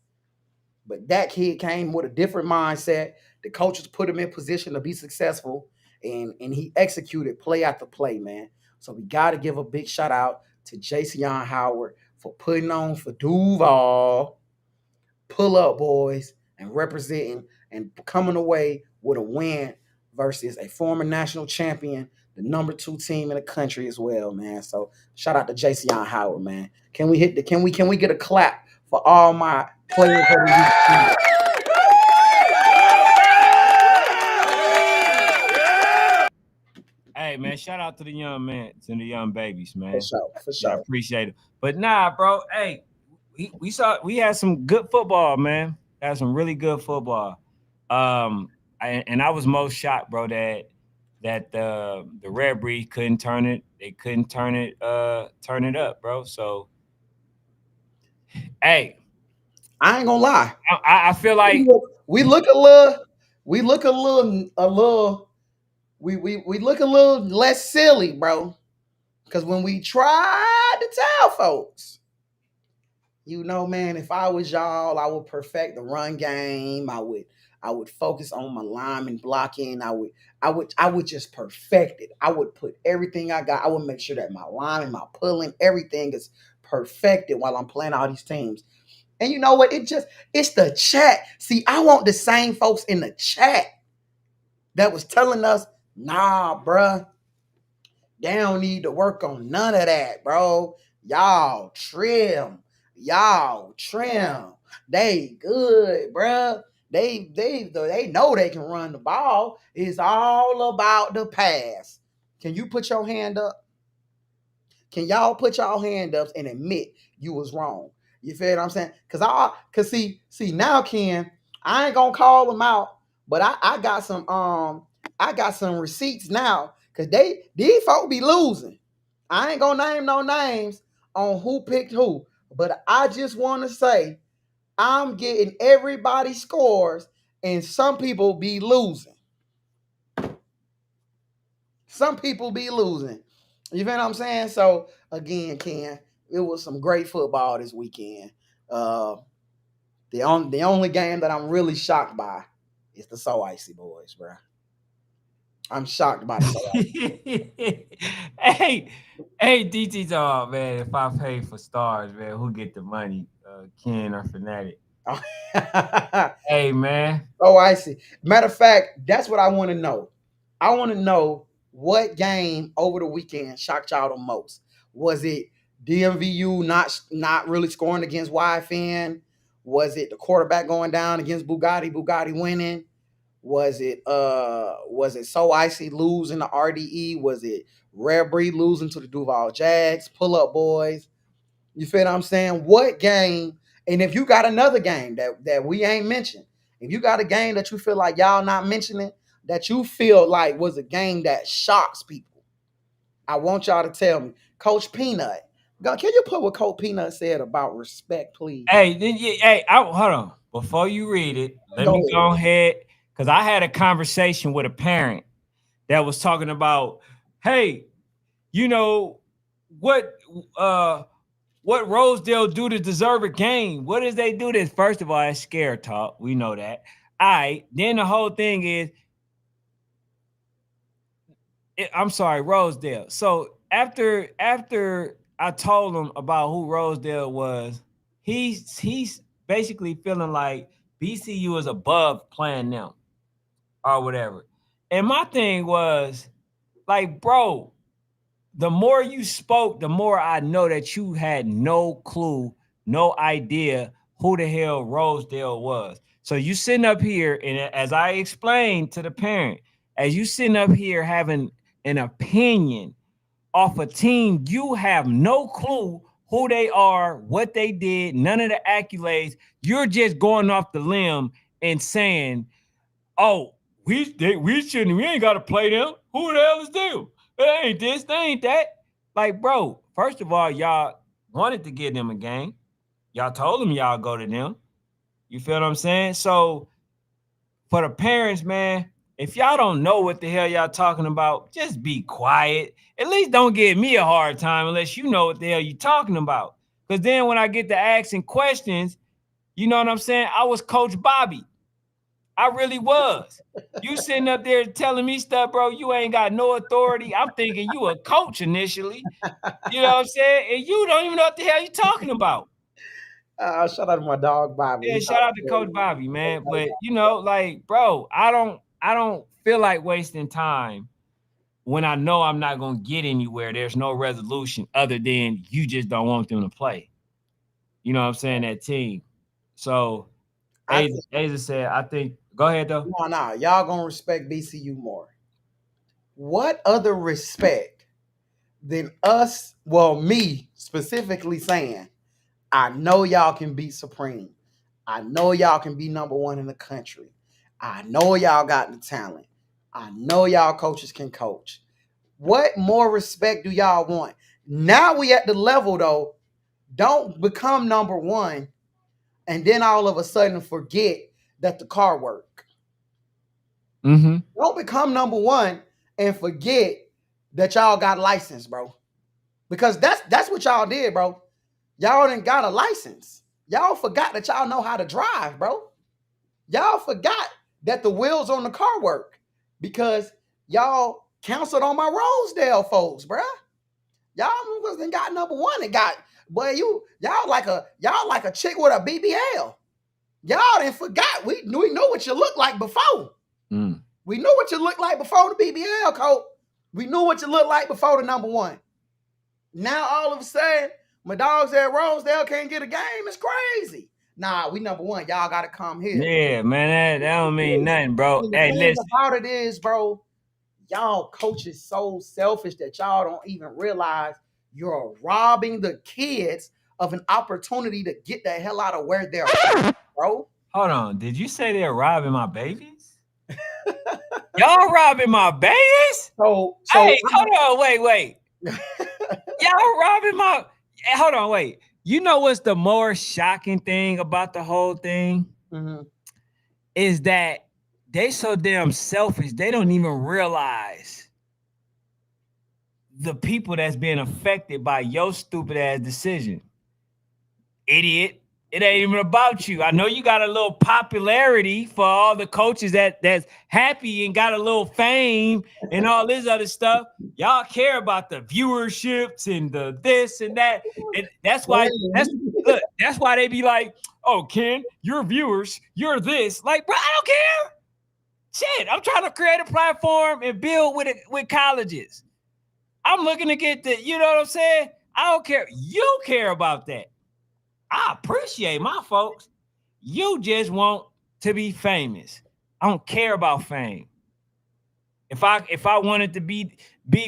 But that kid came with a different mindset. The coaches put him in position to be successful, and he executed play after play, man. So we got to give a big shout out to Jason Howard for putting on for Duval, pull up boys, and representing and coming away with a win versus a former national champion, the number 2 team in the country as well, man. So shout out to Jason Howard, man. Can we get a clap for all my Players of the week. Hey man, shout out to the young man, to the young babies, For man. sure, for Yeah, I sure. appreciate it. But nah, bro. Hey, we had some good football, man. Had some really good football. And I was most shocked, bro, that the Red Breed couldn't turn it. They couldn't turn it up, bro. So hey, I ain't gonna lie. I feel like We look a little, we look a little, we look a little less silly, bro. Because when we tried to tell folks, man, if I was y'all, I would perfect the run game. I would focus on my lineman blocking. I would just perfect it. I would put everything I got. I would make sure that my lineman, my pulling, everything is perfected while I'm playing all these teams. And you know what? It's the chat. See, I want the same folks in the chat that was telling us, nah, bruh, they don't need to work on none of that, bro. Y'all trim. Y'all trim. They good, bruh. They know they can run the ball. It's all about the pass. Can you put your hand up? Can y'all put y'all hand up and admit you was wrong? You feel what I'm saying? Cause see now, Ken, I ain't gonna call them out, but I got some receipts now. Cause these folk be losing. I ain't gonna name no names on who picked who, but I just wanna say I'm getting everybody scores, and some people be losing. Some people be losing. You feel what I'm saying? So again, Ken, it was some great football this weekend. Uh, the only game that I'm really shocked by is the So Icy boys, bro. I'm shocked by the So hey, hey, DT dog, man. If I pay for stars, man, who get the money? Ken or Fanatic? Icy. Hey, man. So Icy. Matter of fact, that's what I want to know. I want to know what game over the weekend shocked y'all the most. Was it DMVU not really scoring against YFN? Was it the quarterback going down against Bugatti winning? Was it So Icy losing to RDE? Was it Rare Breed losing to the Duvall Jags? Pull up boys. You feel what I'm saying? What game? And if you got another game that we ain't mentioned, if you got a game that you feel like y'all not mentioning, that you feel like was a game that shocks people, I want y'all to tell me. Coach Peanut, can you put what Coach Peanut said about respect, please? Hey, hold on. Before you read it, let Go me ahead. go ahead because I had a conversation with a parent that was talking about, hey, you know what? Uh, what Rosedale do to deserve a game? What does they do this? First of all, it's scare talk. We know that. All right. Then the whole thing is, I'm sorry, Rosedale. So after I told him about who Rosedale was, he's basically feeling like BCU is above playing them or whatever. And my thing was like, bro, the more you spoke, the more I know that you had no clue, no idea who the hell Rosedale was. So you sitting up here, and as I explained to the parent, as you sitting up here having an opinion off a team, you have no clue who they are, what they did, none of the accolades. You're just going off the limb and saying, oh, we ain't got to play them. Who the hell is them? It ain't this, they ain't that. Like, bro, first of all, y'all wanted to give them a game. Y'all told them y'all go to them. You feel what I'm saying? So for the parents, man, if y'all don't know what the hell y'all talking about, just be quiet. At least don't give me a hard time unless you know what the hell you talking about. Because then when I get to asking questions, you know what I'm saying? I was Coach Bobby. I really was. You sitting up there telling me stuff, bro. You ain't got no authority. I'm thinking you a coach initially. You know what I'm saying? And you don't even know what the hell you talking about. Shout out to my dog Bobby. Yeah, shout out to Coach Bobby, man. But like, bro, I don't feel like wasting time when I know I'm not gonna get anywhere. There's no resolution other than you just don't want them to play. You know what I'm saying? That team. So I Aza said, I think go ahead though. no, y'all gonna respect BCU more. What other respect than us? Well, me specifically saying, I know y'all can beat Supreme. I know y'all can be number one in the country. I know y'all got the talent. I know y'all coaches can coach. What more respect do y'all want? Now we at the level though. Don't become number one and then all of a sudden forget that the car work. Mm-hmm. Don't become number one and forget that y'all got license, bro. Because that's what y'all did, bro. Y'all didn't got a license. Y'all forgot that y'all know how to drive, bro. Y'all forgot that the wheels on the car work because y'all counseled on my Rosedale folks, bro. Y'all wasn't got number one and got, boy, y'all like a chick with a BBL. Y'all didn't forgot. We know what you look like before. Mm. We knew what you looked like before the BBL coat. We knew what you looked like before the number one. Now all of a sudden, my dogs at Rosedale can't get a game. It's crazy. Nah, we number one. Y'all gotta come here. Yeah, man, that don't mean nothing, bro. And the Hey, thing listen. about it is, bro, y'all coaches so selfish that y'all don't even realize you're robbing the kids of an opportunity to get the hell out of where they're from, bro. Hold on. Did you say they're robbing my babies? Y'all robbing my babies? So Hey, hold on, wait. Y'all robbing my. Hey, hold on, wait. You know what's the more shocking thing about the whole thing? mm-hmm. Is that they so damn selfish, they don't even realize the people that's being affected by your stupid ass decision. Idiot. It ain't even about you. I know you got a little popularity for all the coaches that's happy and got a little fame and all this other stuff. Y'all care about the viewerships and the this and that. And that's why that's why they be like, oh, Ken, your viewers, you're this. Like, bro, I don't care. Shit, I'm trying to create a platform and build with colleges. I'm looking to get the, you know what I'm saying? I don't care. You care about that. I appreciate my folks. You just want to be famous. I don't care about fame. If I wanted to be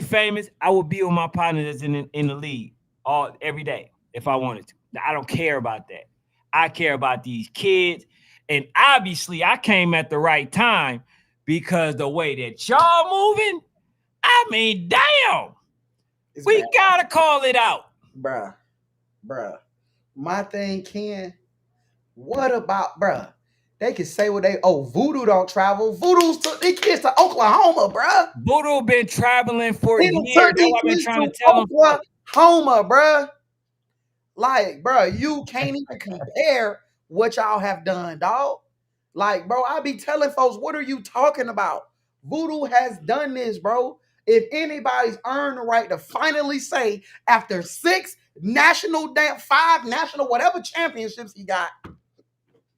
famous, I would be with my partners in the league every day if I wanted to. I don't care about that. I care about these kids. And obviously I came at the right time because the way that y'all moving, I mean, damn. We gotta call it out. Bruh. My thing, Ken, what about, bruh? They can say what Voodoo don't travel. Voodoo's took these kids to Oklahoma, bruh. Voodoo been traveling for He years. took That's these what I've been kids trying to to tell them. Oklahoma, bruh. Like, bruh, you can't even compare what y'all have done, dog. Like, bro, I be telling folks, what are you talking about? Voodoo has done this, bro. If anybody's earned the right to finally say, after 5 national, whatever championships he got,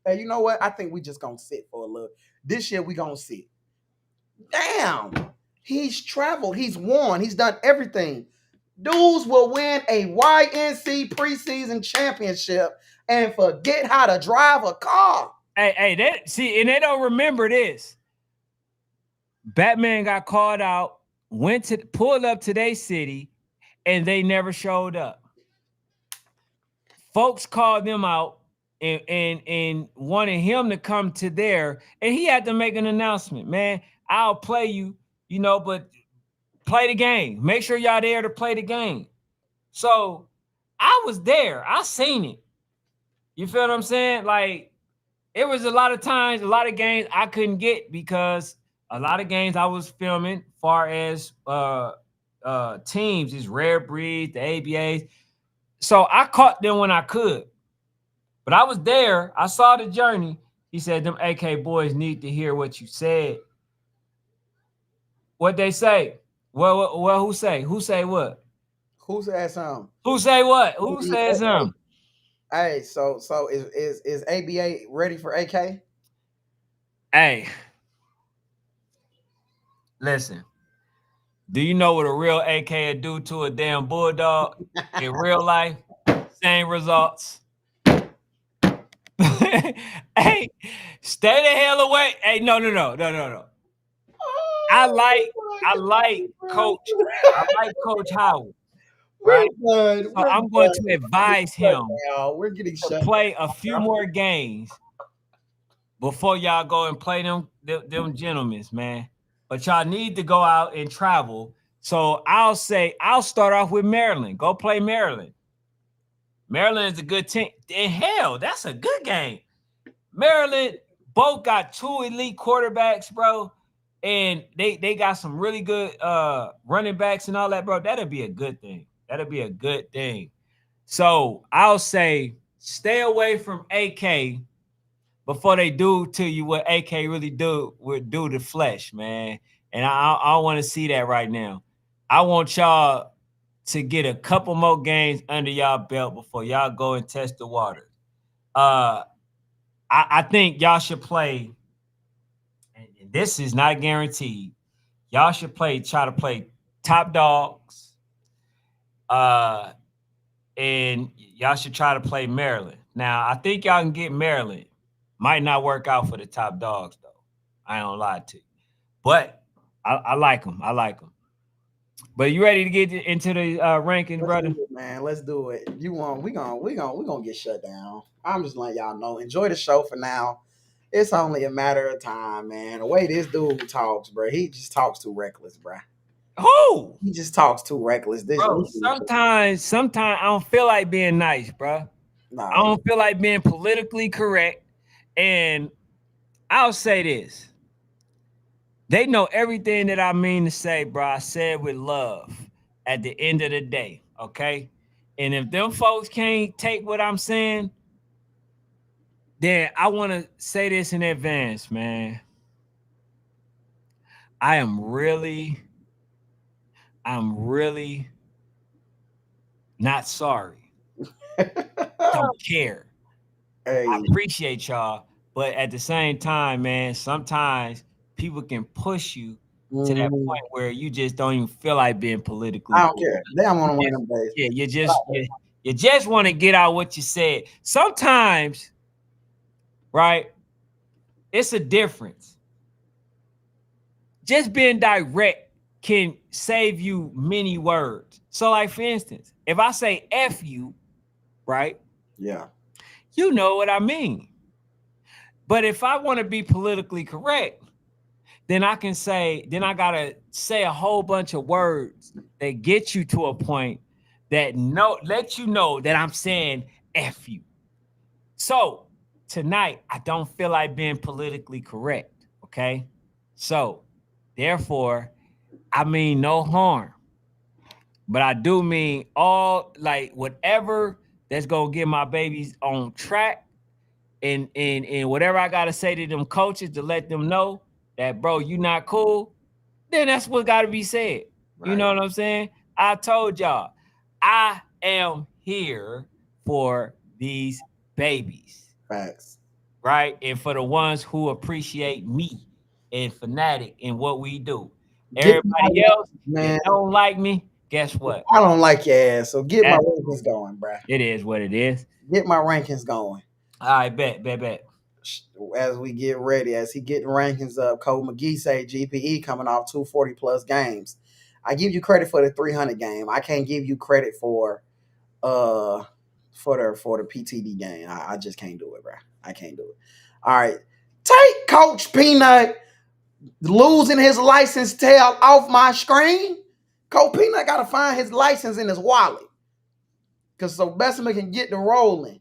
hey, you know what? I think we just gonna sit for a little. This year we gonna sit. Damn, he's traveled, he's won, he's done everything. Dudes will win a YNC preseason championship and forget how to drive a car. Hey, and they don't remember this. Batman got called out, pulled up to their city, and they never showed up. Folks called them out and wanted him to come to there, and he had to make an announcement. Man, I'll play you, but play the game. Make sure y'all there to play the game. So I was there. I seen it. You feel what I'm saying? Like, it was a lot of times, a lot of games I couldn't get because a lot of games I was filming far as teams, these rare breeds, the ABAs. So I caught them when I could. But I was there. I saw the journey. He said, them AK boys need to hear what you said. What they say? Well, who say? Who say what? Who said something? Who say what? Who said something? Hey, so is ABA ready for AK? Hey, listen. Do you know what a real AK would do to a damn bulldog in real life? Same results. Hey, stay the hell away. Hey, no. I like I like Coach. I like Coach Howard, We're right? done. So We're I'm going done. to We're getting advise shut him down. We're getting to shut play a few down. more games before y'all go and play them gentlemen, man. But y'all need to go out and travel. So I'll start off with Maryland. Go play Maryland. Maryland is a good team. And hell, that's a good game. Maryland both got two elite quarterbacks, bro. And they got some really good running backs and all that, bro. That'll be a good thing. That'll be a good thing. So I'll say stay away from AK before they do to you what AK really would do to flesh, man. And I want to see that right now. I want y'all to get a couple more games under y'all belt before y'all go and test the water. Uh, I think y'all should play, and this is not guaranteed. Y'all should try to play top dogs. Uh, and y'all should try to play Maryland. Now, I think y'all can get Maryland. Might not work out for the top dogs though. I don't lie to you, but I like them. I like them. But you ready to get into the rankings, Let's do brother? it, man. Let's do it. You want we gonna get shut down. I'm just letting y'all know. Enjoy the show for now. It's only a matter of time, man. The way this dude talks, bro, he just talks too reckless, bro. Who, He just talks too reckless. This bro? Sometimes I don't feel like being nice, bro. I no, don't feel like being politically correct. And I'll say this. They know everything that I mean to say, bro. I said with love at the end of the day, okay? And if them folks can't take what I'm saying, then I want to say this in advance, man. I am really, I'm really not sorry. Don't care. I hey, appreciate y'all, but at the same time, man, sometimes people can push you to that mhm. point where you just don't even feel like being politically I don't correct. care. They don't want You to win just, them days. yeah, you just want to get out what you said. Sometimes, right? It's a difference. Just being direct can save you many words. So, like for instance, if I say "f you," right? Yeah, You know what I mean. But if I want to be politically correct, then I gotta say a whole bunch of words that get you to a point that let you know that I'm saying F you. So tonight, I don't feel like being politically correct. Okay. So therefore, I mean no harm, but I do mean all like whatever that's gonna get my babies on track and whatever I gotta say to them coaches to let them know that bro, you not cool, then that's what gotta be said. You right. know what I'm saying? I told y'all, I am here for these babies, Facts. right? And for the ones who appreciate me and fanatic in what we do. Get my Everybody else that man. don't like me, guess what? I don't like your ass, so get my That rankings going, bruh. it is what it is. Get my rankings going. All right, bet. As we get ready, as he getting rankings up, Cole McGee say GPE coming off 240 plus games. I give you credit for the 300 game. I can't give you credit uh for the PTD game. I just can't do it, bro. I can't do it. All right, take Coach Peanut losing his license tail off my screen. Coach Peanut got to find his license in his wallet because so Bessemer can get the rolling.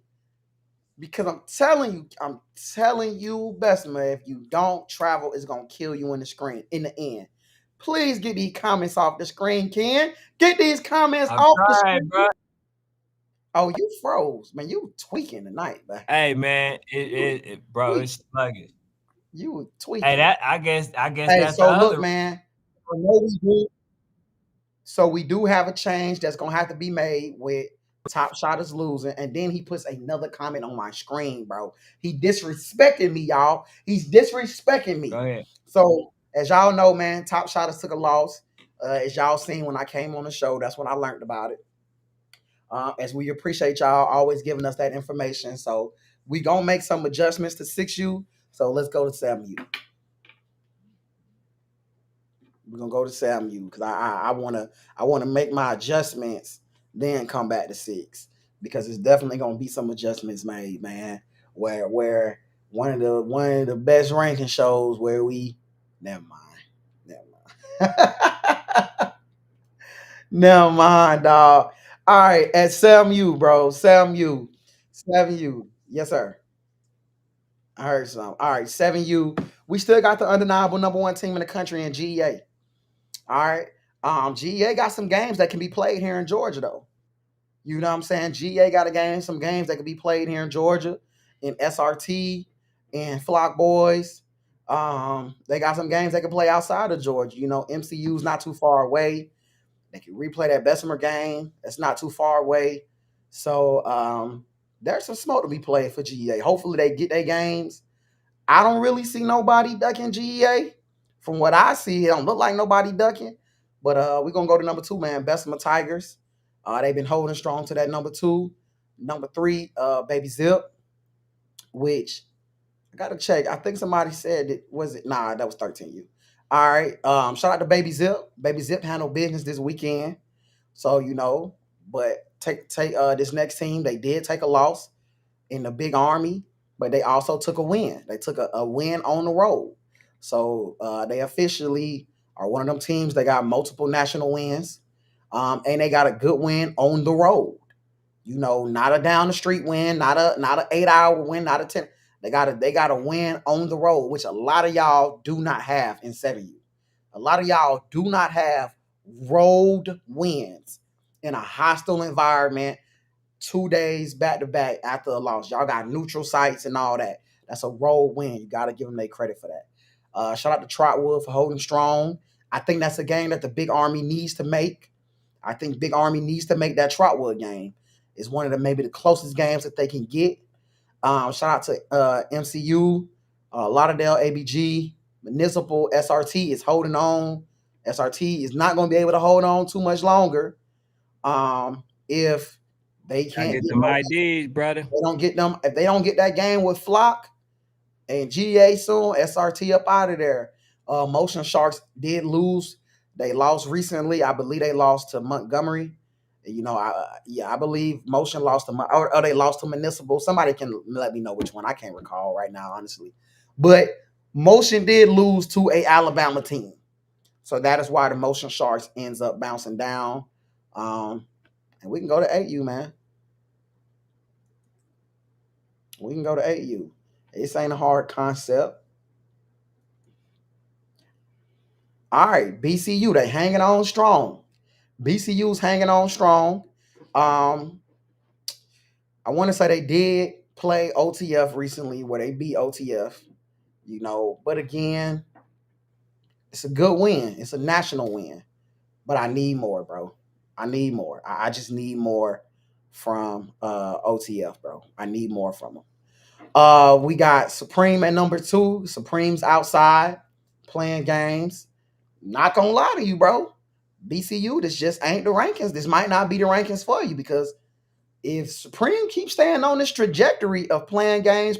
Because I'm telling you, Bessemer, if you don't travel, it's gonna kill you in the screen in the end. Please get these comments off the screen, Ken. Get these comments I'm off the trying, screen. bro. Oh, you froze, man. You tweaking tonight, man. Hey man, You, bro, tweak- it's sluggish. you were Hey, tweaking. that I guess Hey, that's the so look, other. man. I know we do. So we do have a change that's gonna have to be made with Top Shot is losing, and then he puts another comment on my screen, bro. He disrespecting me, y'all. He's disrespecting Go me. ahead. So as y'all know, man, Top Shotters took a loss. As y'all seen when I came on the show, that's when I learned about it. As we appreciate y'all always giving us that information. So We gonna make some adjustments to 6U. So let's go to 7U. We're gonna go to 7U because I wanna make my adjustments, then come back to 6 because it's definitely gonna be some adjustments made, man. Where one of the best ranking shows where we never mind. Never mind. Never mind, dog. All right, at 7U, bro. 7U. 7U. Yes, sir. I heard some. All right, 7U. We still got the undeniable number one team in the country in GEA. All right. GEA got some games that can be played here in Georgia, though. You know what I'm saying? GA got some games that can be played here in Georgia, in SRT, in Flock Boys. They got some games they can play outside of Georgia. You know, MCU's not too far away. They can replay that Bessemer game. That's not too far away. So there's some smoke to be played for GEA. Hopefully they get their games. I don't really see nobody ducking GEA. From what I see, it don't look like nobody ducking. But we're gonna go to number 2, man. Bessemer Tigers. They've been holding strong to that number 2. Number 3, Baby Zip, which I gotta check. I think somebody said it was it. Nah, that was 13U. All right. Shout out to Baby Zip. Baby Zip handled business this weekend. So but take this next team. They did take a loss in the Big Army, but they also took a win. They took a win on the road. So they officially are one of them teams. They got multiple national wins, and they got a good win on the road. Not a down the street win, not a 8-hour win, not a 10. They got a win on the road, which a lot of y'all do not have in 7U. A lot of y'all do not have road wins in a hostile environment 2 days back to back after a loss. Y'all got neutral sites and all that. That's a road win. You got to give them their credit for that. Shout out to Trotwood for holding strong. I think that's a game that the Big Army needs to make. I think Big Army needs to make that Trotwood game. It's one of maybe the closest games that they can get. Shout out to MCU, Lauderdale ABG, Municipal, SRT is holding on. SRT is not going to be able to hold on too much longer. If they can't get some IDs, brother. They don't get them. If they don't get that game with Flock and GA soon, SRT up out of there. Motion Sharks did lose. They lost recently. I believe they lost to Montgomery. I believe Motion lost to or they lost to Municipal. Somebody can let me know which one. I can't recall right now, honestly. But Motion did lose to a Alabama team. So that is why the Motion Sharks ends up bouncing down. And we can go to 8U, man. We can go to 8U. This ain't a hard concept. All right, BCU, they hanging on strong. BCU's hanging on strong. I want to say they did play OTF recently where they beat OTF, but again, it's a good win. It's a national win, but I need more, bro. I need more. I just need more from OTF, bro. I need more from them. We got Supreme at number 2. Supreme's outside playing games. Not gonna lie to you, bro. BCU, this just ain't the rankings. This might not be the rankings for you because if Supreme keeps staying on this trajectory of playing games,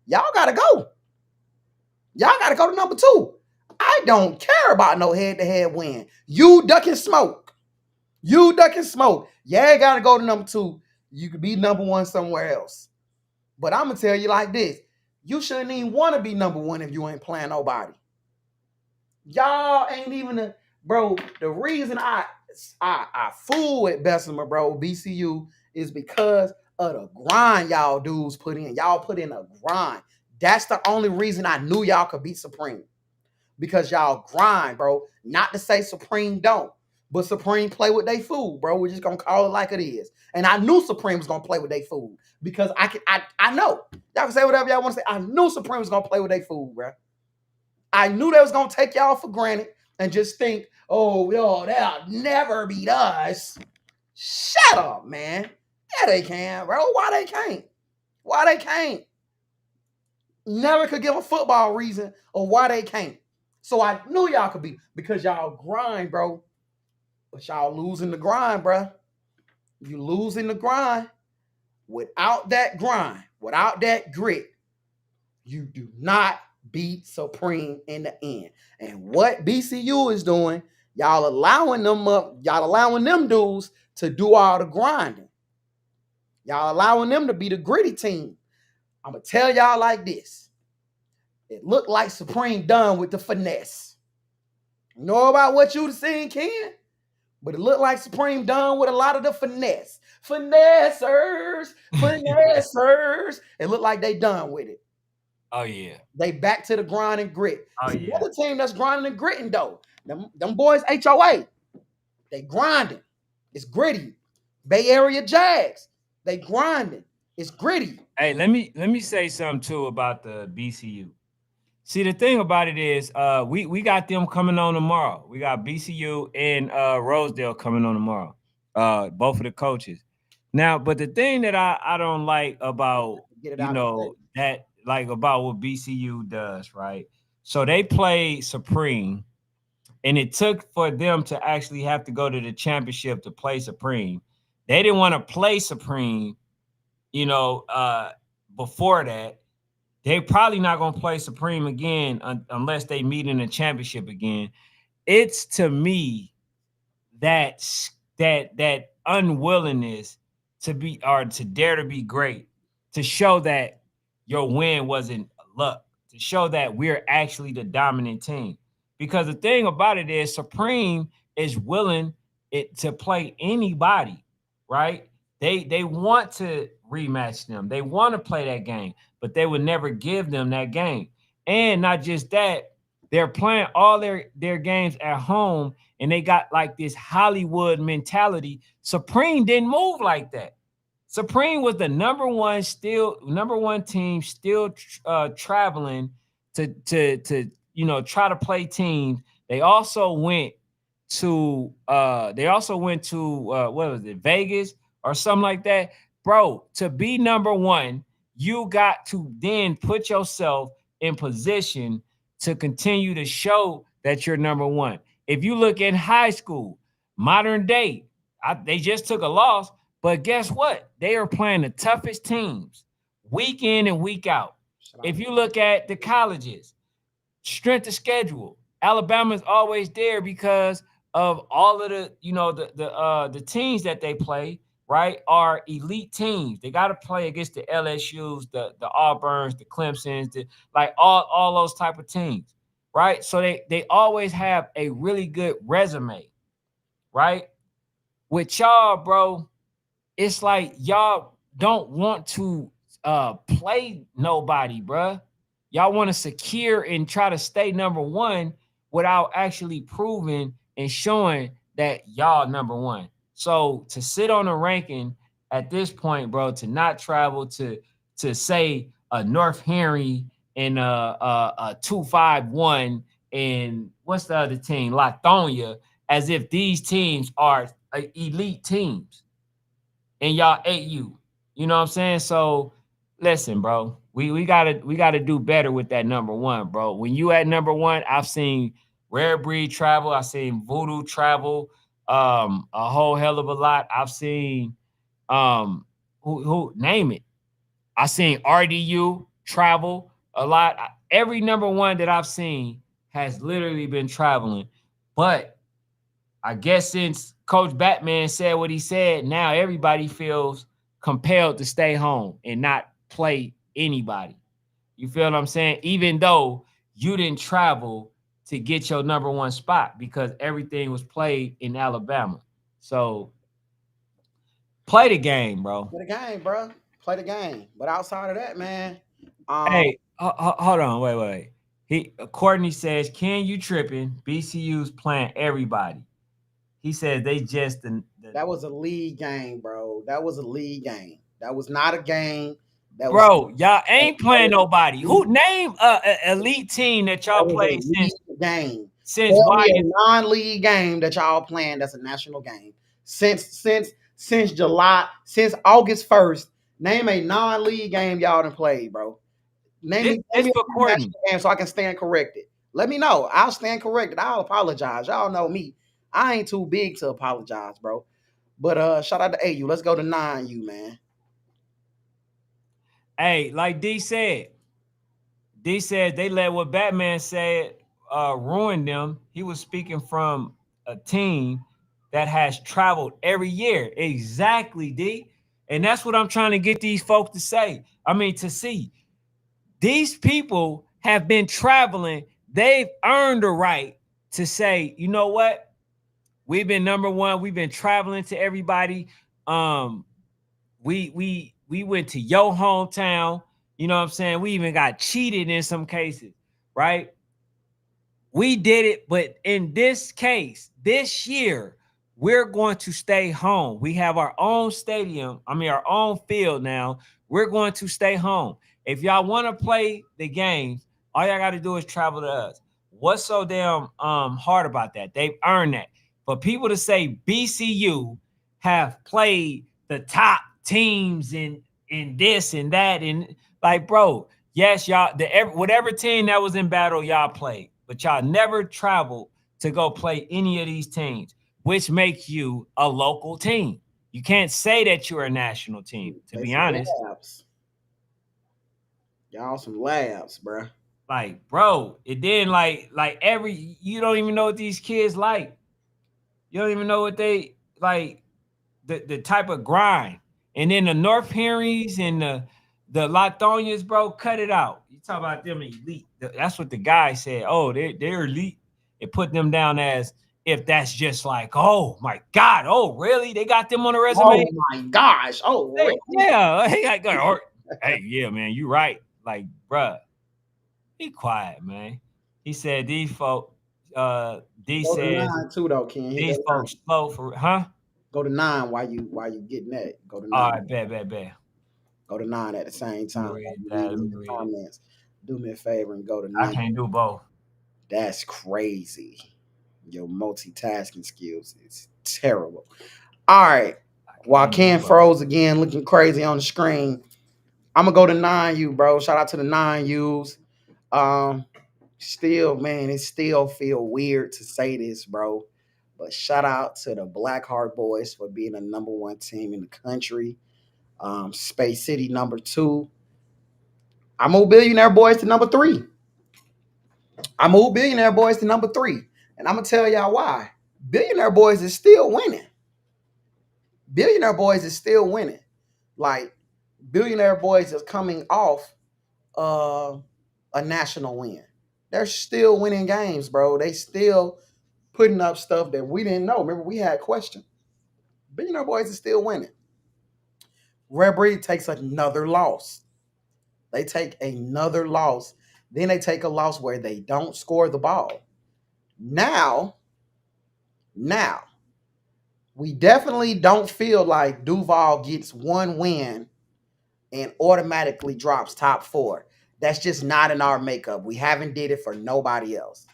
y'all gotta go. Y'all gotta go to number 2. I don't care about no head-to-head win. You ducking smoke. Yeah, gotta go to number 2. You could be number 1 somewhere else. But I'm gonna tell you like this: you shouldn't even want to be number 1 if you ain't playing nobody. Y'all ain't even bro. The reason I fool with Bessemer, bro, BCU, is because of the grind y'all dudes put in. Y'all put in a grind. That's the only reason I knew y'all could beat Supreme. Because y'all grind, bro. Not to say Supreme don't, but Supreme play with they food, bro. We're just gonna call it like it is. And I knew Supreme was gonna play with they food because I know. Y'all can say whatever y'all want to say. I knew Supreme was gonna play with they food, bro. I knew they was gonna take y'all for granted and just think, oh, yo, they'll never beat us. Shut up, man. Yeah, they can, bro. Why they can't? Never could give a football reason of why they can't. So I knew y'all could be because y'all grind, bro. But y'all losing the grind, bro. You losing the grind. Without that grind, without that grit, you do not beat Supreme in the end. And what BCU is doing, y'all allowing them dudes to do all the grinding. Y'all allowing them to be the gritty team. I'm gonna tell y'all like this. It looked like Supreme done with the finesse. You know about what you've seen, Ken? But it looked like Supreme done with a lot of the finesse. Finessers. It looked like they done with it. Oh yeah. They back to the grind and grit. Oh It's yeah. another team that's grinding and gritting though. Them boys HOA. They grinding. It's gritty. Bay Area Jags. They grinding. It's gritty. Hey, let me say something too about the BCU. See, the thing about it is, we got them coming on tomorrow. We got BCU and Rosedale coming on tomorrow. Both of the coaches. Now, but the thing that I don't like about Get it out of the way. that like about what BCU does, right? So they play Supreme, and it took for them to actually have to go to the championship to play Supreme. They didn't want to play Supreme, you know, before that. They probably not gonna play Supreme again unless they meet in the championship again. It's to me that unwillingness to be or to dare to be great, to show that your win wasn't luck, to show that we're actually the dominant team. Because the thing about it is Supreme is willing it to play anybody, right? They want to rematch them. They want to play that game, but they would never give them that game. And not just that, they're playing all their games at home, and they got like this Hollywood mentality. Supreme didn't move like that. Supreme was the number one team still traveling to try to play teams. They also went to what was it, Vegas or something like that. Bro, to be number one, you got to then put yourself in position to continue to show that you're number one. If you look in high school, modern day, they just took a loss, but guess what? They are playing the toughest teams week in and week out. If you look at the colleges, strength of schedule, Alabama's always there because of all of the teams that they play, right, are elite teams. They got to play against the LSUs, the Auburns, the Clemsons, like all those type of teams, right? So they always have a really good resume, right? With y'all, bro, it's like y'all don't want to play nobody, bro. Y'all want to secure and try to stay number one without actually proving and showing that y'all number one. So to sit on a ranking at this point, bro, to not travel to say a North Henry and a 251 and what's the other team, Latonia, as if these teams are elite teams and y'all ate you. You know what I'm saying? So listen, bro, we gotta do better with that number one, bro. When you at number one, I've seen Rare Breed travel, I've seen Voodoo travel, a whole hell of a lot. I've seen who name it. I seen RDU travel a lot. Every number one that I've seen has literally been traveling. But I guess since Coach Batman said what he said, now everybody feels compelled to stay home and not play anybody. You feel what I'm saying? Even though you didn't travel to get your number one spot because everything was played in Alabama. So play the game, bro. Play the game, bro. Play the game. But outside of that, man, Hey, hold on, wait. Courtney says, "Can you tripping? BCU's playing everybody." He says they just that was a league game, bro. That was a league game. That was not a game. That was bro. Y'all ain't playing nobody. Who name a elite team that y'all played since game? Since Tell why me a non-league game that y'all playing that's a national game since July, since August 1st. Name a non-league game y'all done played, bro. Name me for a national game so I can stand corrected. Let me know. I'll stand corrected. I'll apologize. Y'all know me. I ain't too big to apologize, bro. But shout out to AU. Let's go to 9U, man. Hey, like D said, they let what Batman said ruin them. He was speaking from a team that has traveled every year. Exactly, D. And that's what I'm trying to get these folks to say. I mean, to see. These people have been traveling. They've earned the right to say, you know what? We've been number one. We've been traveling to everybody. Um, we went to your hometown. You know what I'm saying? We even got cheated in some cases, right? We did it, but in this case, this year, we're going to stay home. We have our own stadium, our own field now. We're going to stay home. If y'all want to play the games, all y'all got to do is travel to us. What's so damn hard about that? They've earned that. For people to say BCU have played the top teams in this and that, and like, bro, yes, y'all, whatever team that was in battle, y'all played, but y'all never traveled to go play any of these teams, which make you a local team. You can't say that you're a national team, to They be some honest. labs. Y'all some labs, bruh. Like, bro, it then like every you don't even know what these kids like. You don't even know what they like, the type of grind. And then the North Perrys and the Lathonians, bro, cut it out. You talk about them elite. That's what the guy said. Oh, they're elite. It put them down as if that's just like, oh my God, oh really? They got them on the resume? Oh my gosh. Oh, Hey, really? yeah. Hey, yeah, man, you right. Like, bruh, be quiet, man. He said these folks, D Go to says 9 too, though, Ken. Hit these that 9. folks slow for, huh? Go to 9 while you getting that. Go to All 9. right, bet. Go to 9 at the same Let me time. While read you that. reading Let me the read it. comments. Do me a favor and go to I 9. can't do both. That's crazy. Your multitasking skills is terrible. All right. I While can't do Ken both. froze again, looking crazy on the screen, I'm gonna go to 9U, bro. Shout out to the 9Us. Um, Still, man, it still feel weird to say this, bro. But shout out to the Blackheart Boys for being the number one team in the country. Space City number 2. I moved Billionaire Boys to number 3. I moved Billionaire Boys to number 3. And I'm gonna tell y'all why. Billionaire Boys is still winning. Billionaire Boys is still winning. Like, Billionaire Boys is coming off uh, a national win. They're still winning games, bro. They still putting up stuff that we didn't know. Remember, we had questions. Billionaire Boys is still winning. Red Breed takes another loss. They take another loss. Then they take a loss where they don't score the ball. Now, we definitely don't feel like Duvall gets one win and automatically drops top 4. That's just not in our makeup. We haven't did it for nobody else.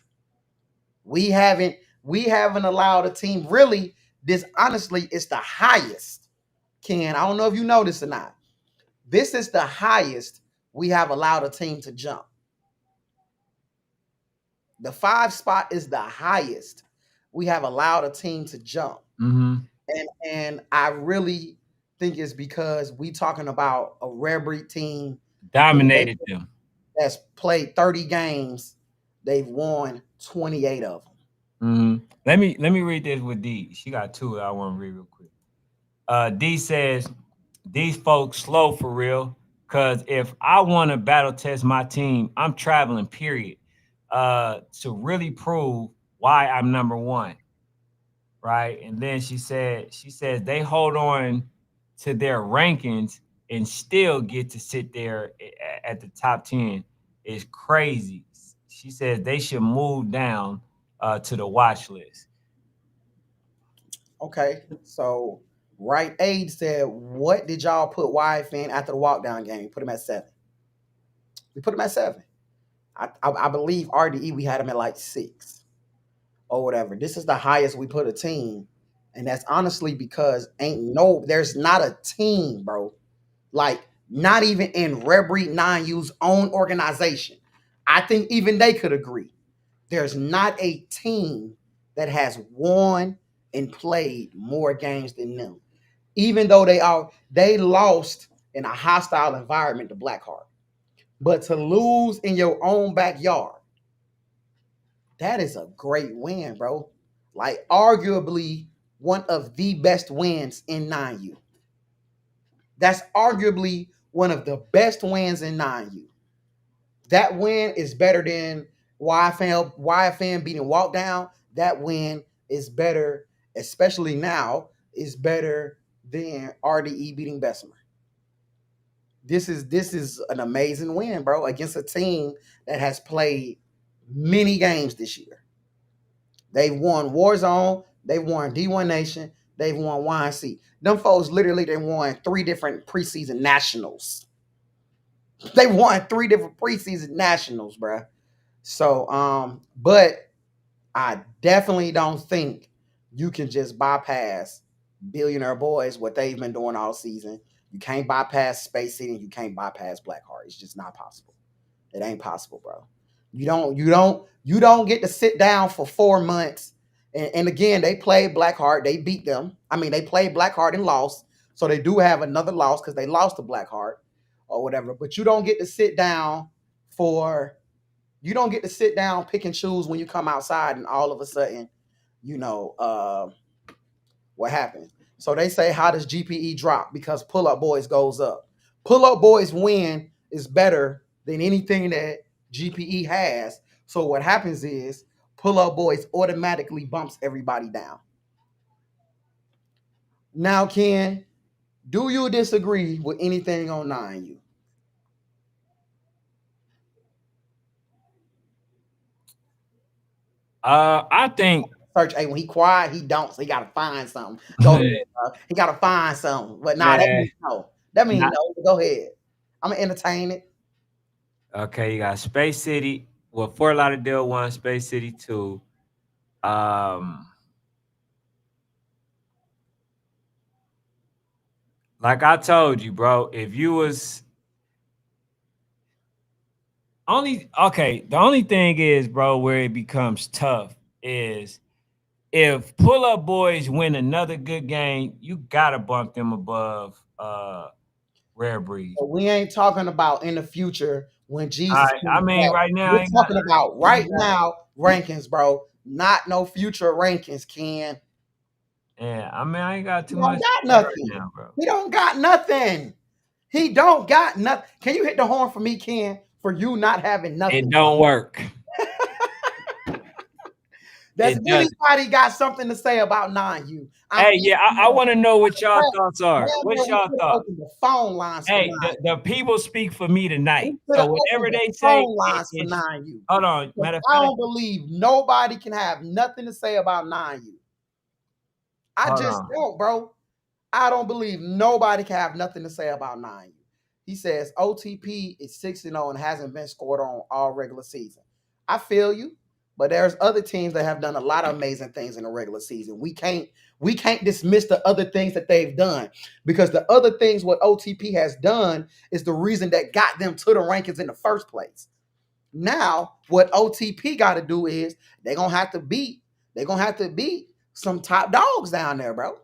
We haven't allowed a team really. This honestly is the highest. Ken, I don't know if you know this or not. This is the highest we have allowed a team to jump. The 5 spot is the highest we have allowed a team to jump. Mm-hmm. And I really think it's because we talking about a Red Breed team and they Dominated them. has played 30 games. They've won 28 of them. Mm-hmm. Let me read this with D. She got two I want to read real quick. D says these folks slow for real. Cause if I want to battle test my team, I'm traveling, period. To really prove why I'm number one. Right. And then she says they hold on to their rankings and still get to sit there at the top 10 is crazy. She says they should move down to the watch list. Okay, so Right Aid said, "What did y'all put YFN after the walk down game? Put him at 7. We put him at 7. I believe RDE we had him at like 6 or whatever. This is the highest we put a team, and that's honestly because there's not a team, bro. Like, not even in Red Breed 9U's own organization. I think even they could agree. There's not a team that has won and played more games than them. Even though they lost in a hostile environment to Blackheart. But to lose in your own backyard, that is a great win, bro. Like arguably one of the best wins in 9U. That's arguably one of the best wins in 9U. That win is better than YFN beating Walk Down. That win is better, especially now, is better than RDE beating Bessemer. This is an amazing win, bro, against a team that has played many games this year. They've won Warzone, they've won D1 Nation, they've won YNC. Them folks literally they won 3 different preseason nationals. They won 3 different preseason nationals, bro. So, but I definitely don't think you can just bypass Billionaire Boys, what they've been doing all season. You can't bypass Space City, and you can't bypass Blackheart. It's just not possible. It ain't possible, bro. You don't get to sit down for 4 months. And again, they played Blackheart. They beat them. I mean, they played Blackheart and lost. So they do have another loss because they lost to Blackheart or whatever. But you don't get to sit down pick and choose when you come outside and all of a sudden, what happens. So they say, how does GPE drop? Because Pull Up Boys goes up. Pull Up Boys win is better than anything that GPE has. So what happens is Pull Up Boys automatically bumps everybody down. Now, Ken, do you disagree with anything on 9U? I think Search. Hey, when he quiet, he don't. So he gotta find something. Go ahead. He gotta find something. But nah, that means no. That means no. Go ahead. I'm gonna entertain it. Okay, you got Space City. Well, Fort Lauderdale 1, Space City 2. Like I told you, bro, if you was the only thing is, bro, where it becomes tough is if Pull Up Boys win another good game, you gotta bump them above Rare Breed. But we ain't talking about in the future when Jesus. I mean, right now, we're talking about right now rankings, bro. Not no future rankings, Ken. Yeah, I mean, I ain't got too He much don't got nothing. right now, bro. He don't got nothing. He don't got nothing. Can you hit the horn for me, Ken? For you not having nothing. It don't work. Does anybody got something to say about 9U? Hey, yeah, I want to know what y'all thoughts are. What's y'all thoughts? The phone lines. Hey, the people speak for me tonight. So whatever they say, phone lines for 9U. Hold on, matter of fact, I don't believe nobody can have nothing to say about 9U. I just don't, bro. I don't believe nobody can have nothing to say about 9U. He says OTP is 6-0 and hasn't been scored on all regular season. I feel you, but there's other teams that have done a lot of amazing things in the regular season. We can't dismiss the other things that they've done, because the other things what OTP has done is the reason that got them to the rankings in the first place. Now, what OTP got to do is they're gonna have to beat some top dogs down there, bro.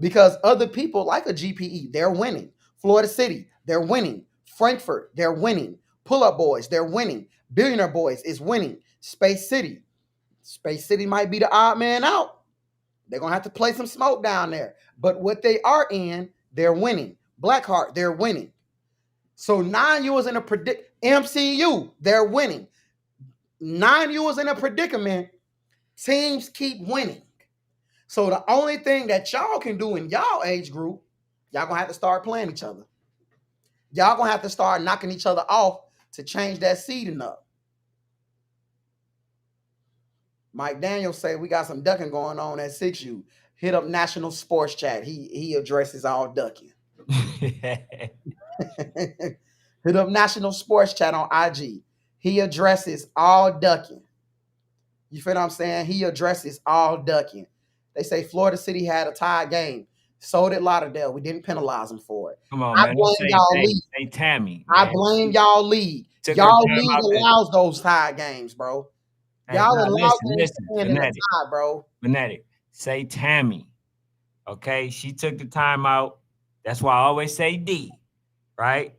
Because other people like a GPE, they're winning. Florida City, they're winning. Frankfurt, they're winning. Pull Up Boys, they're winning. Billionaire Boys is winning. Space City might be the odd man out. They're going to have to play some smoke down there. But what they are in, they're winning. Blackheart, they're winning. So 9U is in a MCU, they're winning. 9U is in a predicament. Teams keep winning. So the only thing that y'all can do in y'all age group, y'all going to have to start playing each other. Y'all going to have to start knocking each other off to change that seeding up. Mike Daniels say we got some ducking going on at 6U. Hit up National Sports Chat. He addresses all ducking. Hit up National Sports Chat on IG. He addresses all ducking. You feel what I'm saying? He addresses all ducking. They say Florida City had a tie game. So did Lauderdale. We didn't penalize them for it. Come on, man. Blame y'all league. Say Tammy. Man. I blame y'all league. Y'all league allows those tie games, bro. Y'all allow listen, in the tie, bro. Fanatic. Say Tammy. Okay, she took the time out. That's why I always say D. right?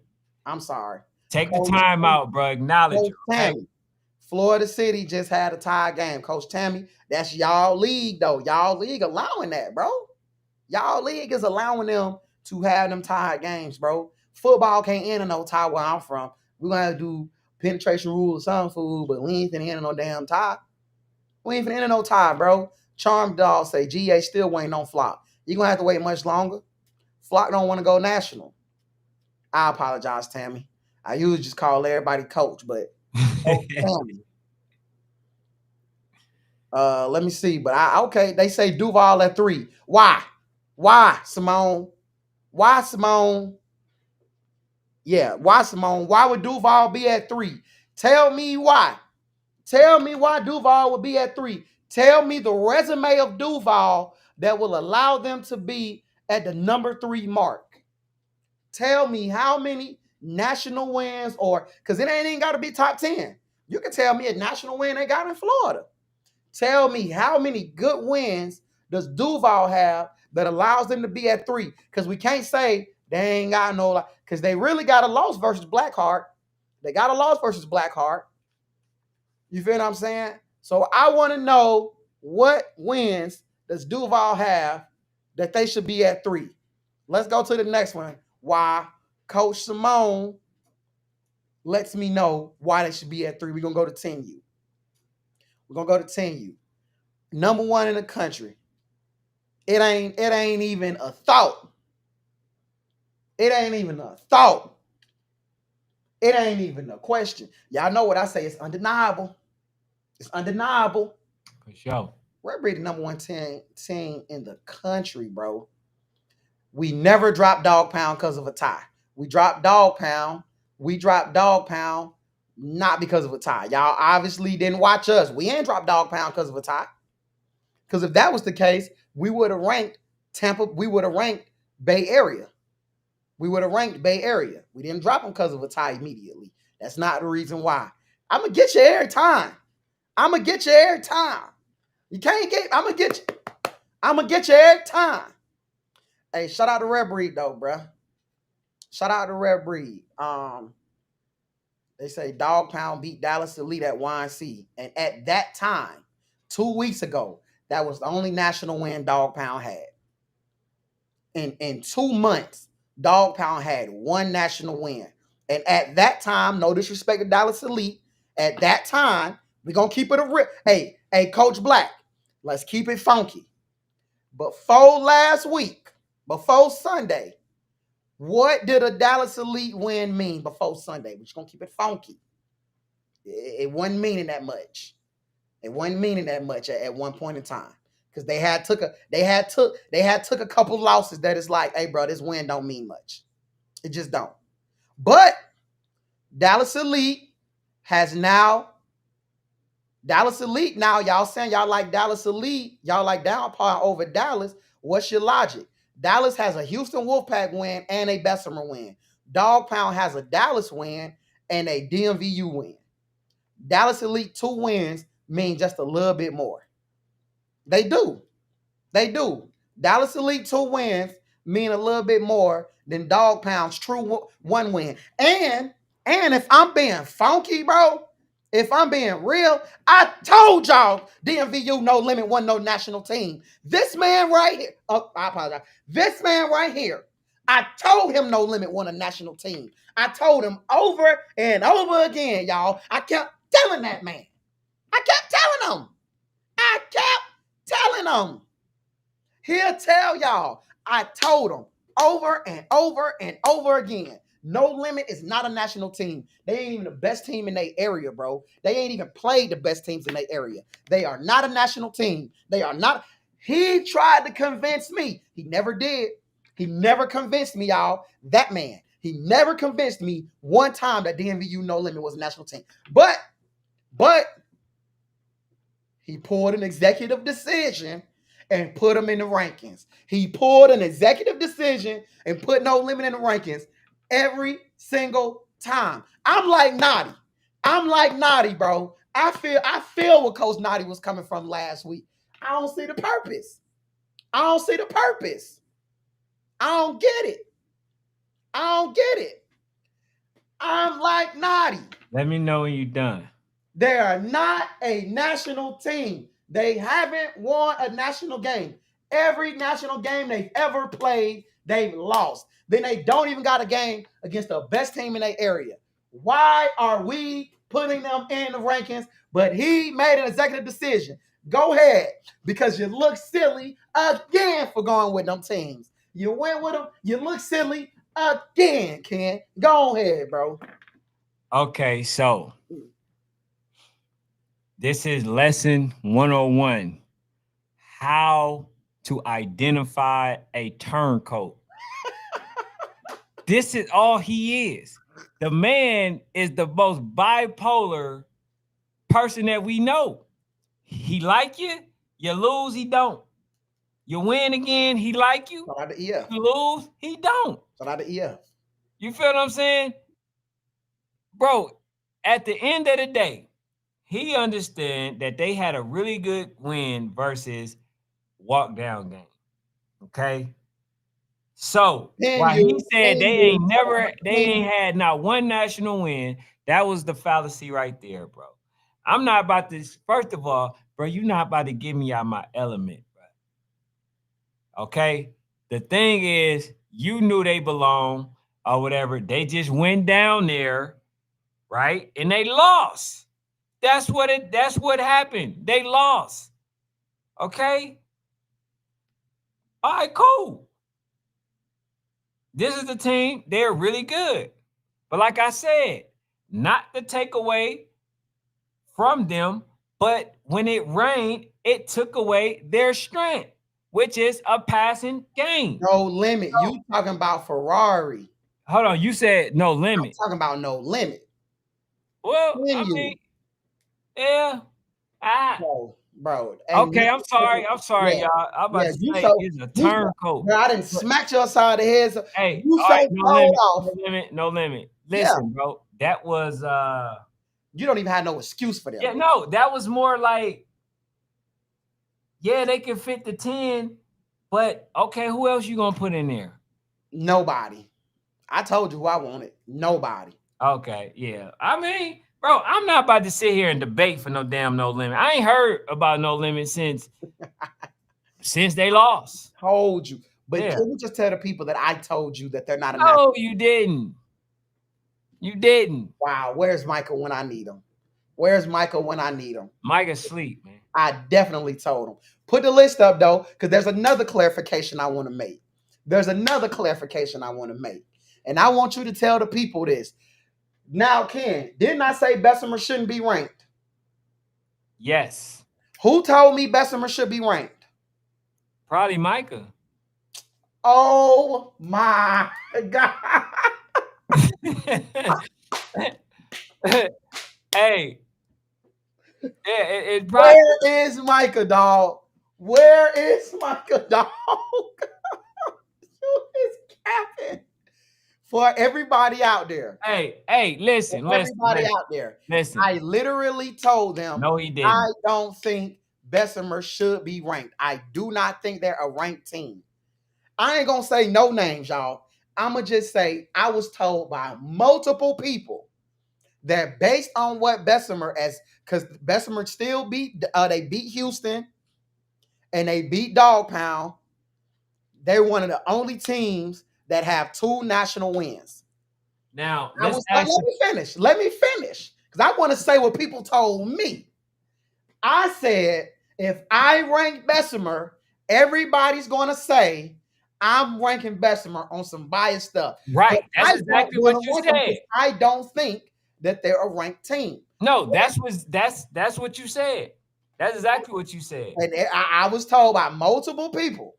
I'm sorry. Take the Coach time out, bro. Acknowledge Coach it, okay? Tammy. Florida City just had a tie game. Coach Tammy, that's y'all league, though. Y'all league allowing that, bro. Y'all league is allowing them to have them tied games, bro. Football can't end in no tie where I'm from. We're going to have to do penetration rules, some food, but we ain't finna end in no damn tie. We ain't finna end in no tie, bro. Charm Dog say GA still waiting on Flock. You're going to have to wait much longer. Flock don't want to go national. I apologize, Tammy. I usually just call everybody coach, but Coach Tammy. Let me see. But okay, they say Duvall at 3. Why? Why, Simone? Why, Simone? Yeah, why, Simone? Why would Duvall be at 3? Tell me why. Tell me why Duvall would be at 3. Tell me the resume of Duvall that will allow them to be at the number 3 mark. Tell me how many national wins, or because it ain't even got to be top 10. You can tell me a national win they got in Florida. Tell me how many good wins does Duvall have that allows them to be at 3? Because we can't say they ain't got no, because they really got a loss versus Blackheart. They got a loss versus Blackheart. You feel what I'm saying? So I want to know what wins does Duvall have that they should be at 3. Let's go to the next one. Why Coach Simone lets me know why they should be at 3. We're going to go to 10U. We're going to go to 10U. Number 1 in the country. It ain't even a thought. It ain't even a thought. It ain't even a question. Y'all know what I say. It's undeniable. It's undeniable. For sure. Red Breed the number 1 team in the country, bro. We never dropped dog pound because of a tie. We dropped dog pound. We dropped dog pound not because of a tie. Y'all obviously didn't watch us. We ain't dropped dog pound because of a tie. Because if that was the case, we would have ranked Tampa. We would have ranked Bay Area. We would have ranked Bay Area. We didn't drop them because of a tie immediately. That's not the reason why. I'm going to get you every time. I'm going to get you every time. You can't get, I'm going to get you. I'm going to get you every time. Hey, shout out to Red Breed, though, bruh. Shout out to Red Breed. They say Dog Pound beat Dallas Elite at YNC. And at that time, 2 weeks ago, that was the only national win Dog Pound had. In 2 months, Dog Pound had 1 national win. And at that time, no disrespect to Dallas Elite, at that time, we're going to keep it a real. Hey, Coach Black, let's keep it funky. Before last week, before Sunday, what did a Dallas Elite win mean before Sunday? We're just going to keep it funky. It wasn't meaning that much. It wasn't meaning that much at one point in time. Because they had took a couple losses that is like, hey, bro, this win don't mean much. It just don't. But Dallas Elite now, y'all saying y'all like Dallas Elite, y'all like Downpour over Dallas. What's your logic? Dallas has a Houston Wolfpack win and a Bessemer win. Dog Pound has a Dallas win and a DMVU win. Dallas Elite 2 wins mean just a little bit more. They do. Dallas Elite 2 wins mean a little bit more than Dog Pound's true 1 win. And if I'm being funky, bro, if I'm being real, I told y'all DMVU No Limit wasn't no national team. This man right here, I apologize. This man right here, I told him No Limit won a national team. I told him over and over again, y'all. I kept telling that man. I kept telling him. He'll tell y'all. I told him over and over and over again. No Limit is not a national team. They ain't even the best team in their area, bro. They ain't even played the best teams in their area. They are not a national team. They are not. He tried to convince me. He never did. He never convinced me, y'all. That man. He never convinced me one time that DMVU No Limit was a national team. But he pulled an executive decision and put them in the rankings. He pulled an executive decision and put No Limit in the rankings every single time. I'm like Naughty, bro. I feel what Coach Naughty was coming from last week. I don't see the purpose. I don't get it. I'm like Naughty. Let me know when you're done. They are not a national team. They haven't won a national game. Every national game they've ever played, they've lost. Then they don't even got a game against the best team in their area. Why are we putting them in the rankings? But he made an executive decision. Go ahead, because you look silly again for going with them teams. You went with them, you look silly again, Ken. Go ahead, bro. Okay, so this is lesson 101. How to identify a turncoat. This is all he is. The man is the most bipolar person that we know. He like you lose, he don't. You win again, he like you. Shout out to EF. You lose, he don't. Shout out to EF. You feel what I'm saying? Bro, at the end of the day, he understood that they had a really good win versus walk down game. Okay. So while he said they ain't had not one national win, that was the fallacy right there, bro. I'm not about to, first of all, bro, you're not about to get me out my element, bro. Okay. The thing is, you knew they belong or whatever. They just went down there, right? And they lost. That's what happened. They lost. Okay. All right, cool. This is the team. They're really good. But like I said, not to take away from them, but when it rained, it took away their strength, which is a passing game. No limit. So, you talking about Ferrari. Hold on. You said no limit. I'm talking about no limit. Well, I mean, yeah. Bro. Okay, I'm sorry, yeah. y'all. I'm about to say it's a turncoat. Bro, I didn't smack your side of the head. So hey, you right, no limit. Listen, bro, that was you don't even have no excuse for that. Yeah, no, that was more like, yeah, they can fit the 10, but okay, who else you gonna put in there? Nobody. I told you who I wanted. Nobody. Okay, yeah. I mean, bro, I'm not about to sit here and debate for no damn no limit. I ain't heard about no limit since they lost. Told you. But can you just tell the people that I told you that they're not enough? No, you didn't. You didn't. Wow, where's Michael when I need him? Where's Michael when I need him? Mike's asleep, man. I definitely told him. Put the list up, though, because there's another clarification I want to make. And I want you to tell the people this. Now, Ken, didn't I say Bessemer shouldn't be ranked? Yes. Who told me Bessemer should be ranked? Probably Micah. Oh, my God. Hey. Yeah, where is Micah, dog? Where is Micah, dog? You is capping. For everybody out there. Hey, listen. Everybody out there. Listen. I literally told them. No, he didn't. I don't think Bessemer should be ranked. I do not think they're a ranked team. I ain't going to say no names, y'all. I'm going to just say I was told by multiple people that based on what Bessemer, because Bessemer still they beat Houston and they beat Dog Pound. They're one of the only teams that have 2 national wins. Now, let me finish. Because I want to say what people told me. I said, if I rank Bessemer, everybody's going to say I'm ranking Bessemer on some biased stuff. Right. That's exactly what you said. I don't think that they're a ranked team. No, that's what you said. That's exactly what you said. And I was told by multiple people.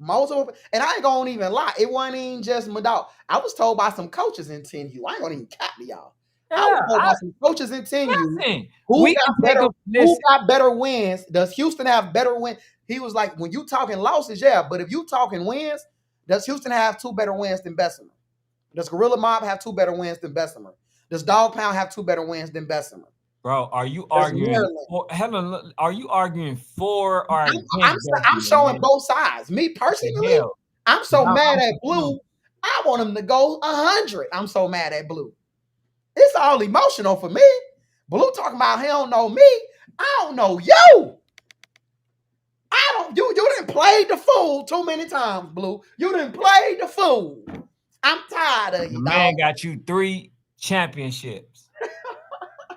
And I ain't gonna even lie. It wasn't even just my dog. I was told by some coaches in 10U. I ain't gonna even cap to y'all. I was told by some coaches in 10U who got better wins. Does Houston have better wins? He was like, when you talking losses, yeah, but if you talking wins, does Houston have 2 better wins than Bessemer? Does Gorilla Mob have 2 better wins than Bessemer? Does Dog Pound have 2 better wins than Bessemer? Bro, are you arguing? Are you arguing for or I'm showing both sides. Me personally, I'm so mad at Blue. I want him to go 100. I'm so mad at Blue. It's all emotional for me. Blue talking about he don't know me. I don't know you. I don't. You didn't play the fool too many times, Blue. You didn't play the fool. I'm tired of The you, man dog. got you 3 championships.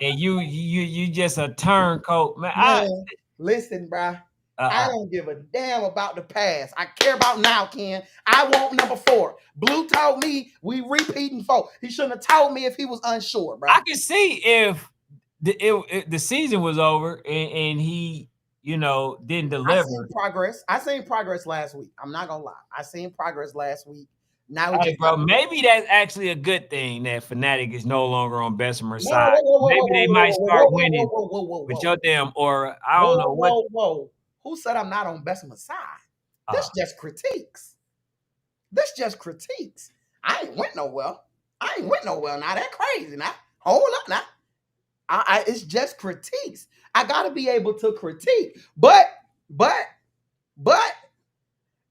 And you just a turncoat, man. Man, listen, bro. I Uh-uh. don't give a damn about the past. I care about now, Ken. I want number 4. Blue told me we repeating 4. He shouldn't have told me if he was unsure, bro. I can see if the season was over and he, didn't I deliver. seen progress. I seen progress last week. I'm not gonna lie. I seen progress last week. Now we Hey, just bro, got maybe that's actually a good thing that Fnatic is no longer on Bessemer's no, side. Maybe they might start winning whoa, with your damn aura. I don't know what. whoa. Who said I'm not on Bessemer's side? This Uh, just critiques. This just critiques. I ain't went nowhere. I ain't went nowhere. Now that crazy. Now hold up. Now it's just critiques. I gotta be able to critique. But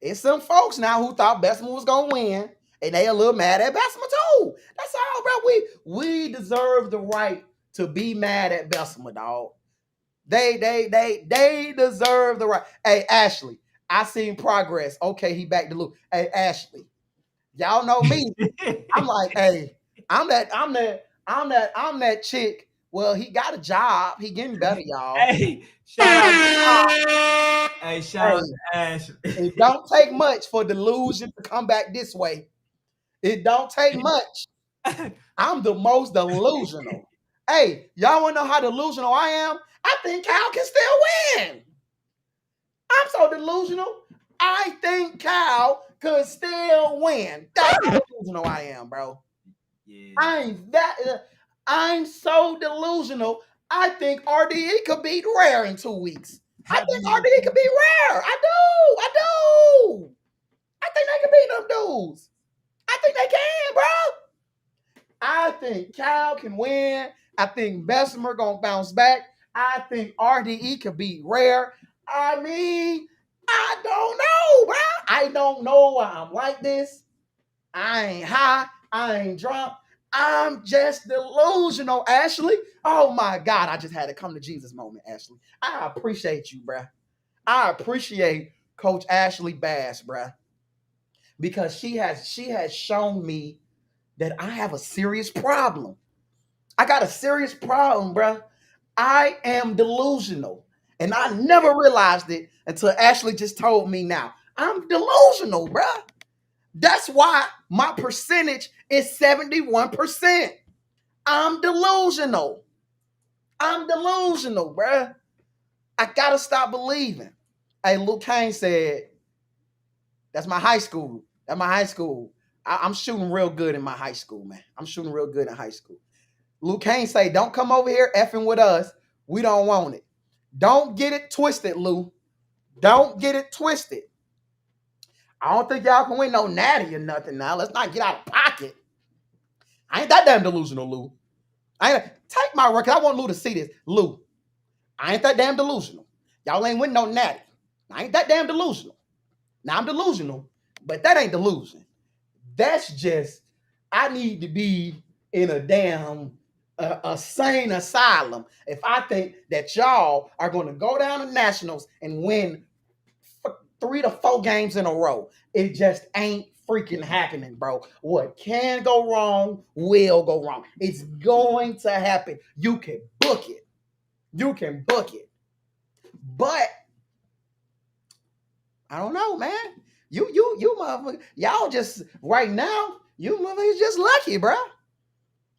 it's some folks now who thought Bessemer was gonna win, and they a little mad at Bessemer too. That's all, bro. We deserve the right to be mad at Bessemer, dog. They deserve the right. Hey, Ashley, I seen progress. Okay, he back to Luke. Hey, Ashley, y'all know me. I'm like, hey, I'm that chick. Well, he got a job. He getting better, y'all. hey, shout out. Hey, shout out to Ash. It don't take much for delusion to come back this way. It don't take much. I'm the most delusional. Hey, y'all want to know how delusional I am? I think Kyle can still win. I'm so delusional. I think Kyle could still win. That's how delusional I am, bro. Yeah. I'm so delusional. I think RDE could beat Rare in 2 weeks. I think RDE could beat Rare. I do. I think they can beat them dudes. I think they can, bro. I think Cal can win. I think Bessemer gonna bounce back. I think RDE could beat Rare. I mean, I don't know, bro. I don't know why I'm like this. I ain't high. I ain't drunk. I'm just delusional, Ashley. Oh my God, I just had a come to Jesus moment, Ashley. I appreciate you, bruh. I appreciate Coach Ashley Bass, bruh, because she has shown me that I have a serious problem. I got a serious problem, bruh. I am delusional, and I never realized it until Ashley just told me now. I'm delusional, bruh. That's why my percentage is 71%. I'm delusional. I'm delusional, bruh. I gotta stop believing. Hey, Luke Kane said, that's my high school. That's my high school. I'm shooting real good in my high school, man. I'm shooting real good in high school. Luke Kane say, don't come over here effing with us. We don't want it. Don't get it twisted, Lou. Don't get it twisted. I don't think y'all can win no natty or nothing now. Let's not get out of pocket. I ain't that damn delusional, Lou. Take my record. I want Lou to see this. Lou, I ain't that damn delusional. Y'all ain't win no natty. I ain't that damn delusional. Now I'm delusional, but that ain't delusion. That's just, I need to be in a damn a sane asylum if I think that y'all are going to go down to nationals and win 3 to 4 games in a row. It just ain't freaking happening, bro. What can go wrong will go wrong. It's going to happen. You can book it. You can book it. But I don't know, man. You motherfucker, y'all just right now, you motherfuckers just lucky, bro.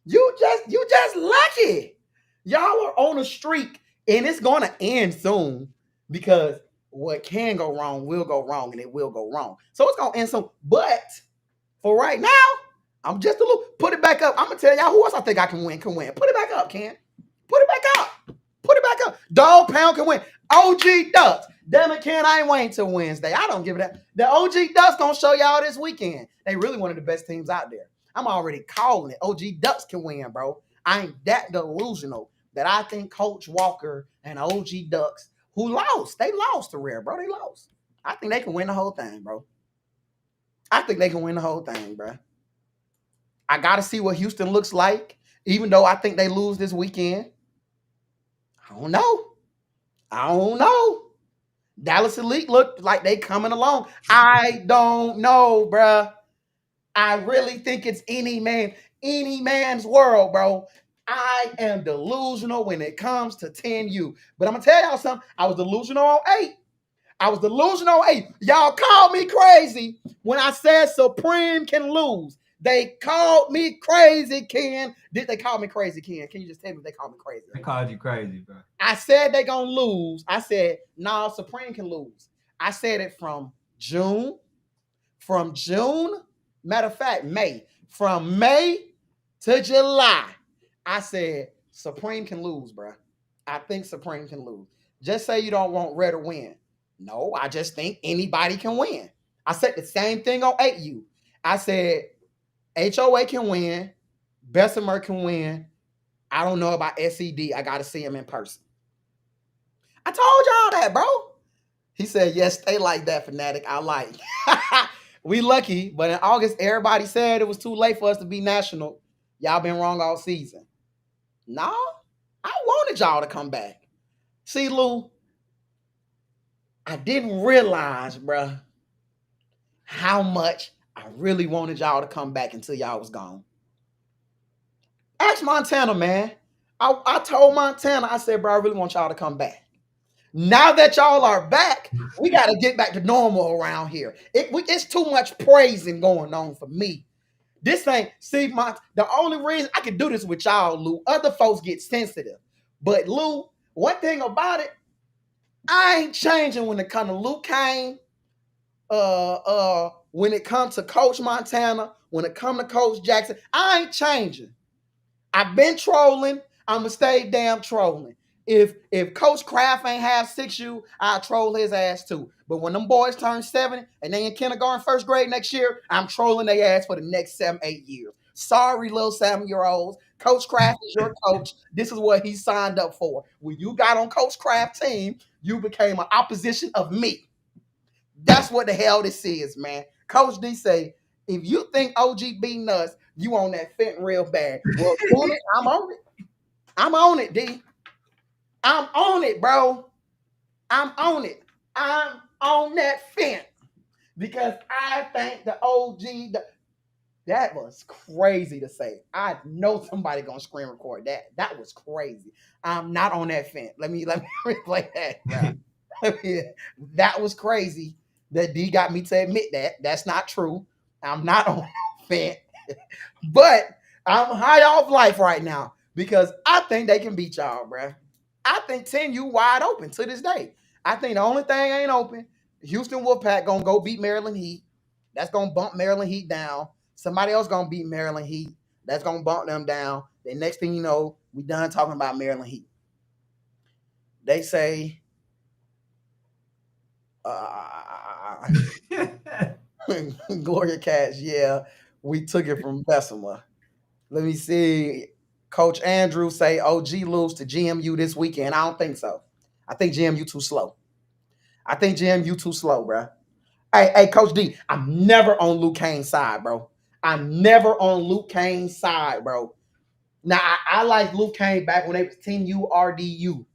You just lucky. Y'all are on a streak, and it's gonna end soon because what can go wrong will go wrong, and it will go wrong. So it's gonna end soon. But for right now, I'm just a little. Put it back up. I'm gonna tell y'all who else I think I can win. Can win. Put it back up, Ken. Put it back up. Put it back up. Dog Pound can win. OG Ducks. Damn it, Ken, I ain't waiting till Wednesday. I don't give a damn. The OG Ducks gonna show y'all this weekend. They really one of the best teams out there. I'm already calling it. OG Ducks can win, bro. I ain't that delusional that I think Coach Walker and OG Ducks, who lost, they lost to Rare, bro. They lost. I think they can win the whole thing, bro. I think they can win the whole thing, bro. I got to see what Houston looks like, even though I think they lose this weekend. I don't know. I don't know. Dallas Elite look like they coming along. I don't know, bruh. I really think it's any man's world, bro. I am delusional when it comes to 10U. But I'm gonna tell y'all something. I was delusional on 8. I was delusional on 8. Y'all called me crazy when I said Supreme can lose. They called me crazy, Ken. Did they call me crazy, Ken? Can you just tell me if they called me crazy? They called you crazy, bro. I said they gonna lose. I said, nah, Supreme can lose. I said it from June. Matter of fact, May. From May to July, I said Supreme can lose, bro. I think Supreme can lose. Just say you don't want Red to win. No, I just think anybody can win. I said the same thing on 8U. I said HOA can win, Bessemer can win. I don't know about SED. I got to see him in person. I told y'all that, bro. He said, yes, stay like that, fanatic. I like. We lucky, but in August, everybody said it was too late for us to be national. Y'all been wrong all season. No, I wanted y'all to come back. See, Lou, I didn't realize, bruh, how much I really wanted y'all to come back until y'all was gone. Ask Montana, man. I told Montana, I said, bro, I really want y'all to come back. Now that y'all are back, we got to get back to normal around here. It's too much praising going on for me. This ain't, see, the only reason I can do this with y'all, Lou, other folks get sensitive. But Lou, one thing about it, I ain't changing when it comes to Luke Kane, when it comes to Coach Montana, when it comes to Coach Jackson, I ain't changing. I've been trolling. I'ma stay damn trolling. If Coach Kraft ain't have 6U, I'll troll his ass too. But when them boys turn 7 and they in kindergarten, first grade next year, I'm trolling their ass for the next 7, 8 years. Sorry, little 7-year-olds. Coach Kraft is your coach. This is what he signed up for. When you got on Coach Kraft's team, you became an opposition of me. That's what the hell this is, man. Coach D say, if you think OG beating us, you on that Fenton real bad. Well, I'm on it. I'm on it, D. I'm on it, bro. I'm on it. I'm on that Fent. Because I think the OG, that was crazy to say. I know somebody gonna screen record that. That was crazy. I'm not on that Fent. Let me replay that. That was crazy. That D got me to admit that. That's not true. I'm not on Fent. But I'm high off life right now because I think they can beat y'all, bro. I think 10U wide open to this day. I think the only thing ain't open, Houston Wolfpack gonna go beat Maryland Heat. That's gonna bump Maryland Heat down. Somebody else gonna beat Maryland Heat. That's gonna bump them down. The next thing you know, we done talking about Maryland Heat. They say Gloria Cats, yeah, we took it from Bessemer. Let me see. Coach Andrew say OG lose to GMU this weekend. I don't think so. I think GMU too slow. Bro. Hey, Coach D, I'm never on Luke Kane's side, bro. I'm never on Luke Kane's side, bro. Now, I like Luke Kane back when they was 10U RDU.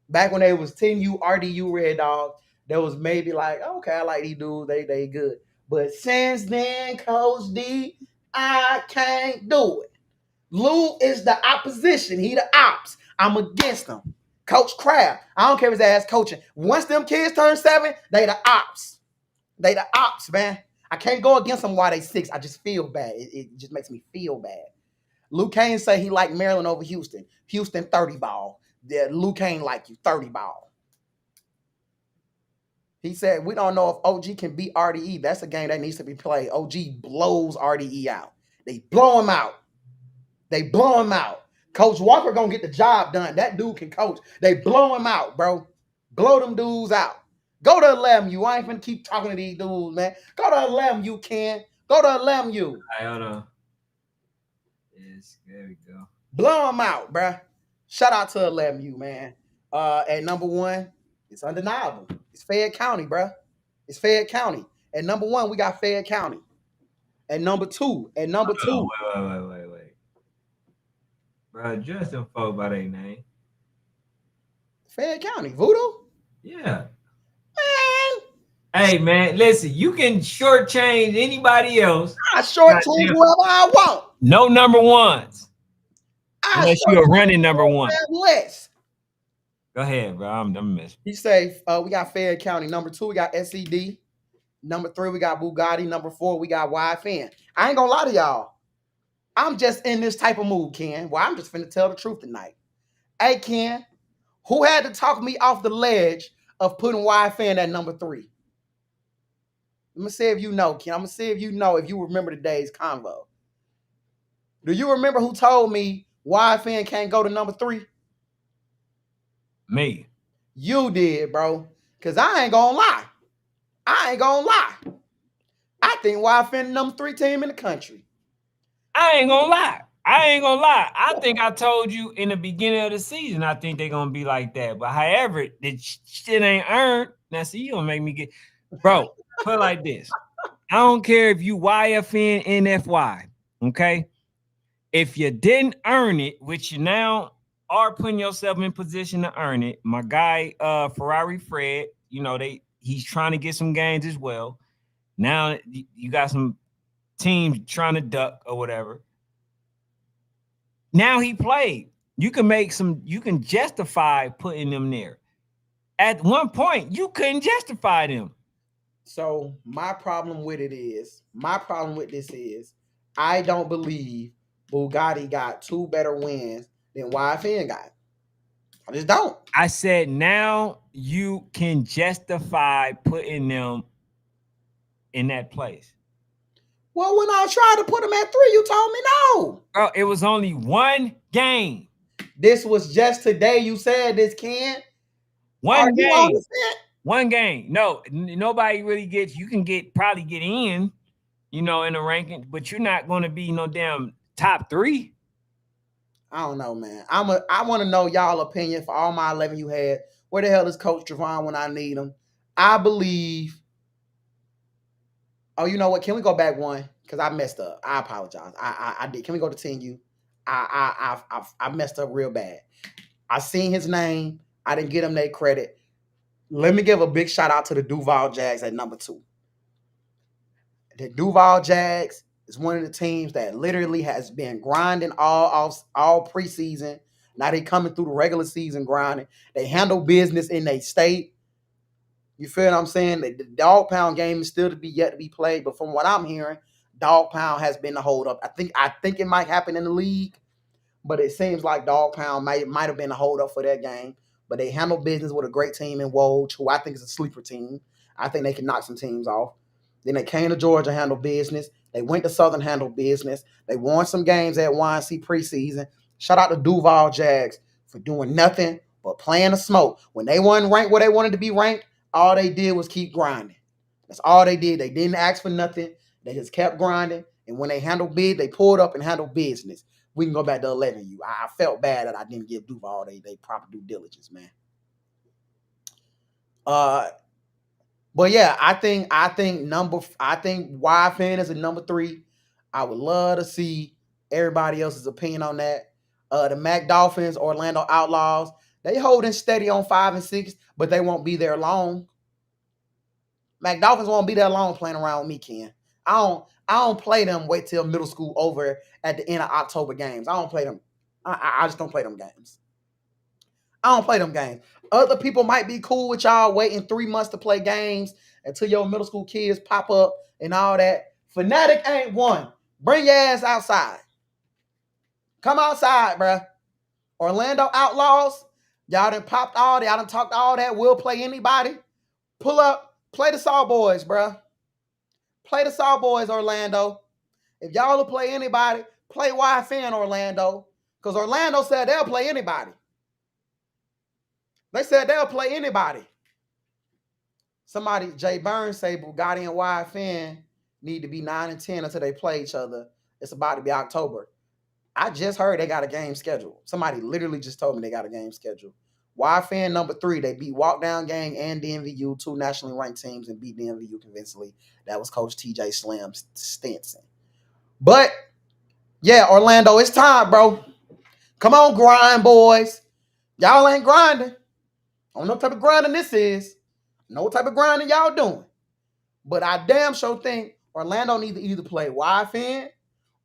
Back when they was 10U RDU Red Dogs, there was maybe like, okay, I like these dudes. They good. But since then, Coach D, I can't do it. Lou is the opposition. He the ops. I'm against him. Coach Kraft. I don't care if his ass coaching. Once them kids turn 7, they the ops. They the ops, man. I can't go against them while they 6. I just feel bad. It just makes me feel bad. Luke Kane say he like Maryland over Houston. Houston 30 ball. Yeah, Luke Kane like you 30 ball. He said, we don't know if OG can beat RDE. That's a game that needs to be played. OG blows RDE out. They blow him out. Coach Walker gonna get the job done. That dude can coach. They blow him out, bro. Blow them dudes out. Go to 11U. I ain't finna keep talking to these dudes, man. Go to 11U, Ken. Go to 11U. Hold on. Yes, there we go. Blow them out, bro. Shout out to 11U, man. At number 1, it's undeniable. It's Fayette County, bro. It's Fayette County. At number 1, we got Fayette County. At number two, Wait. Bro, address them folk by their name. Fayette County, Voodoo. Yeah. Man, Hey man, listen, you can shortchange anybody else. I short change Goddamn. whoever I want. No number ones. I Unless short you're running number one. less. Go ahead, bro. I'm missing. He say we got Fayette County. Number 2, we got SED. Number 3, we got Bugatti. Number 4, we got YFN. I ain't gonna lie to y'all. I'm just in this type of mood, Ken. Well, I'm just finna tell the truth tonight. Hey, Ken, who had to talk me off the ledge of putting YFN at number 3? Let me see if you know, Ken. I'm gonna see if you know, if you remember today's convo. Do you remember who told me YFN can't go to number 3? Me. You did, bro. Cause I ain't gonna lie. I think YFN number 3 team in the country. I ain't gonna lie. I think I told you in the beginning of the season, I think they're gonna be like that. But however, the shit ain't earned. Now, see, you gonna make me get, bro. Put it like this. I don't care if you YFN NFY, okay? If you didn't earn it, which you now are putting yourself in position to earn it. My guy, Ferrari Fred, you know, he's trying to get some gains as well. Now you got some teams trying to duck or whatever. Now he played. You can justify putting them there. At one point, you couldn't justify them. So my problem with this is, I don't believe Bugatti got 2 better wins than YFN got. I just don't. I said now you can justify putting them in that place. Well, when I tried to put them at 3, you told me no. Bro, it was only one game. This was just today you said this, Ken. One game. One game. No, nobody really gets, you can probably get in, you know, in the ranking, but you're not going to be no damn top 3. I don't know, man. I want to know y'all opinion for all my 11 you had. Where the hell is Coach Trevon when I need him? I believe. Oh, you know what? Can we go back one? Because I messed up. I apologize. I did. Can we go to 10U? I messed up real bad. I seen his name. I didn't get him that credit. Let me give a big shout out to the Duvall Jags at number 2. The Duvall Jags is one of the teams that literally has been grinding all preseason. Now they coming through the regular season grinding. They handle business in their state. You feel what I'm saying? The dog pound game is still yet to be played, but from what I'm hearing, dog pound has been the hold up. I think it might happen in the league, but it seems like dog pound might have been a hold up for that game. But they handle business with a great team in Woj, who I think is a sleeper team. I think they can knock some teams off. Then they came to Georgia, handle business. They went to Southern, handle business. They won some games at YNC preseason. Shout out to Duvall Jags for doing nothing but playing the smoke. When they weren't ranked where they wanted to be ranked, all they did was keep grinding. That's all they did. They didn't ask for nothing. They just kept grinding. And when they handled bid, they pulled up and handled business. We can go back to 11U. I felt bad that I didn't give Duvall they proper due diligence, man. But yeah, I think YFN is a number 3. I would love to see everybody else's opinion on that. The Mac Dolphins, Orlando Outlaws, they holding steady on 5 and 6, but they won't be there long. Mac Dolphins won't be there long playing around with me, Ken. I don't play them. Wait till middle school over at the end of October games. I don't play them. I just don't play them games. I don't play them games. Other people might be cool with y'all waiting 3 months to play games until your middle school kids pop up and all that. Fanatic ain't one. Bring your ass outside. Come outside, bruh. Orlando Outlaws, y'all done popped all that. Y'all done talked all that. We'll play anybody. Pull up. Play the Saw Boys, bruh. Play the Saw Boys, Orlando. If y'all will play anybody, play YFN, Orlando. Because Orlando said they'll play anybody. They said they'll play anybody. Somebody, Jay Burns, say Bugatti and YFN need to be 9 and 10 until they play each other. It's about to be October. I just heard they got a game scheduled. Somebody literally just told me they got a game scheduled. YFN number 3, they beat Walk Down Gang and DMVU, 2 nationally ranked teams, and beat DMVU convincingly. That was Coach TJ Slim Stinson. But yeah, Orlando, it's time, bro. Come on, grind, boys. Y'all ain't grinding. I don't know what type of grinding this is. No type of grinding y'all doing. But I damn sure think Orlando need to either play YFN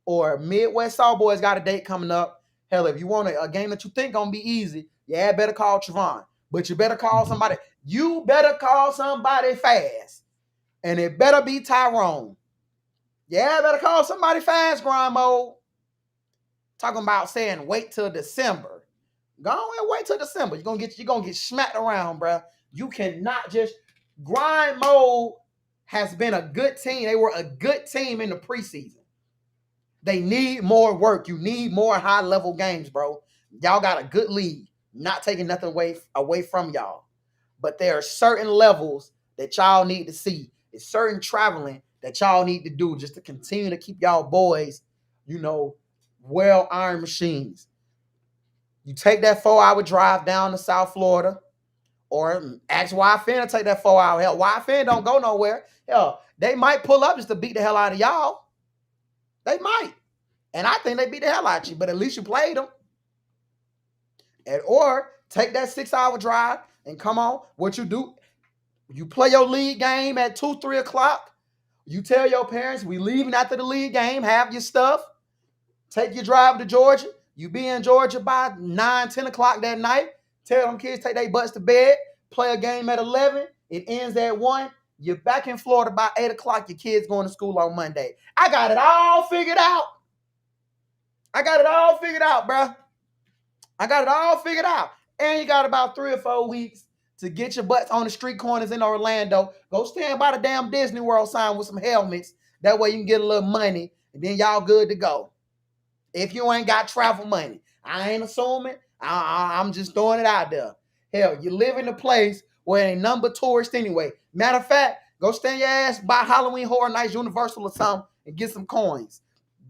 or Midwest South Boys got a date coming up. Hell, if you want a game that you think gonna be easy, yeah, better call Trevon. But you better call somebody. You better call somebody fast. And it better be Tyrone. Yeah, better call somebody fast, grind mode. Talking about saying wait till December. Go on and wait till December. You're gonna get smacked around, bro. You cannot just grind mode has been a good team. They were a good team in the preseason. They need more work. You need more high level games, bro. Y'all got a good lead. Not taking nothing away from y'all. But there are certain levels that y'all need to see. It's certain traveling that y'all need to do just to continue to keep y'all boys, well iron machines. You take that 4 hour drive down to South Florida, or ask YFN to take that 4 hour. Hell, YFN don't go nowhere. Hell, they might pull up just to beat the hell out of y'all. They might. And I think they beat the hell out of you, but at least you played them. Or take that 6 hour drive and come on. What you do, you play your league game at 2, 3 o'clock. You tell your parents, we leaving after the league game, have your stuff. Take your drive to Georgia. You be in Georgia by 9, 10 o'clock that night. Tell them kids take their butts to bed. Play a game at 11. It ends at 1. You're back in Florida by 8 o'clock. Your kids going to school on Monday. I got it all figured out. Bro. I got it all figured out. And you got about 3 or 4 weeks to get your butts on the street corners in Orlando. Go stand by the damn Disney World sign with some helmets. That way you can get a little money. And then y'all good to go. If you ain't got travel money, I ain't assuming. I'm just throwing it out there. Hell, you live in a place where ain't number tourists anyway. Matter of fact, go stand your ass by Halloween Horror Nights Universal or something and get some coins.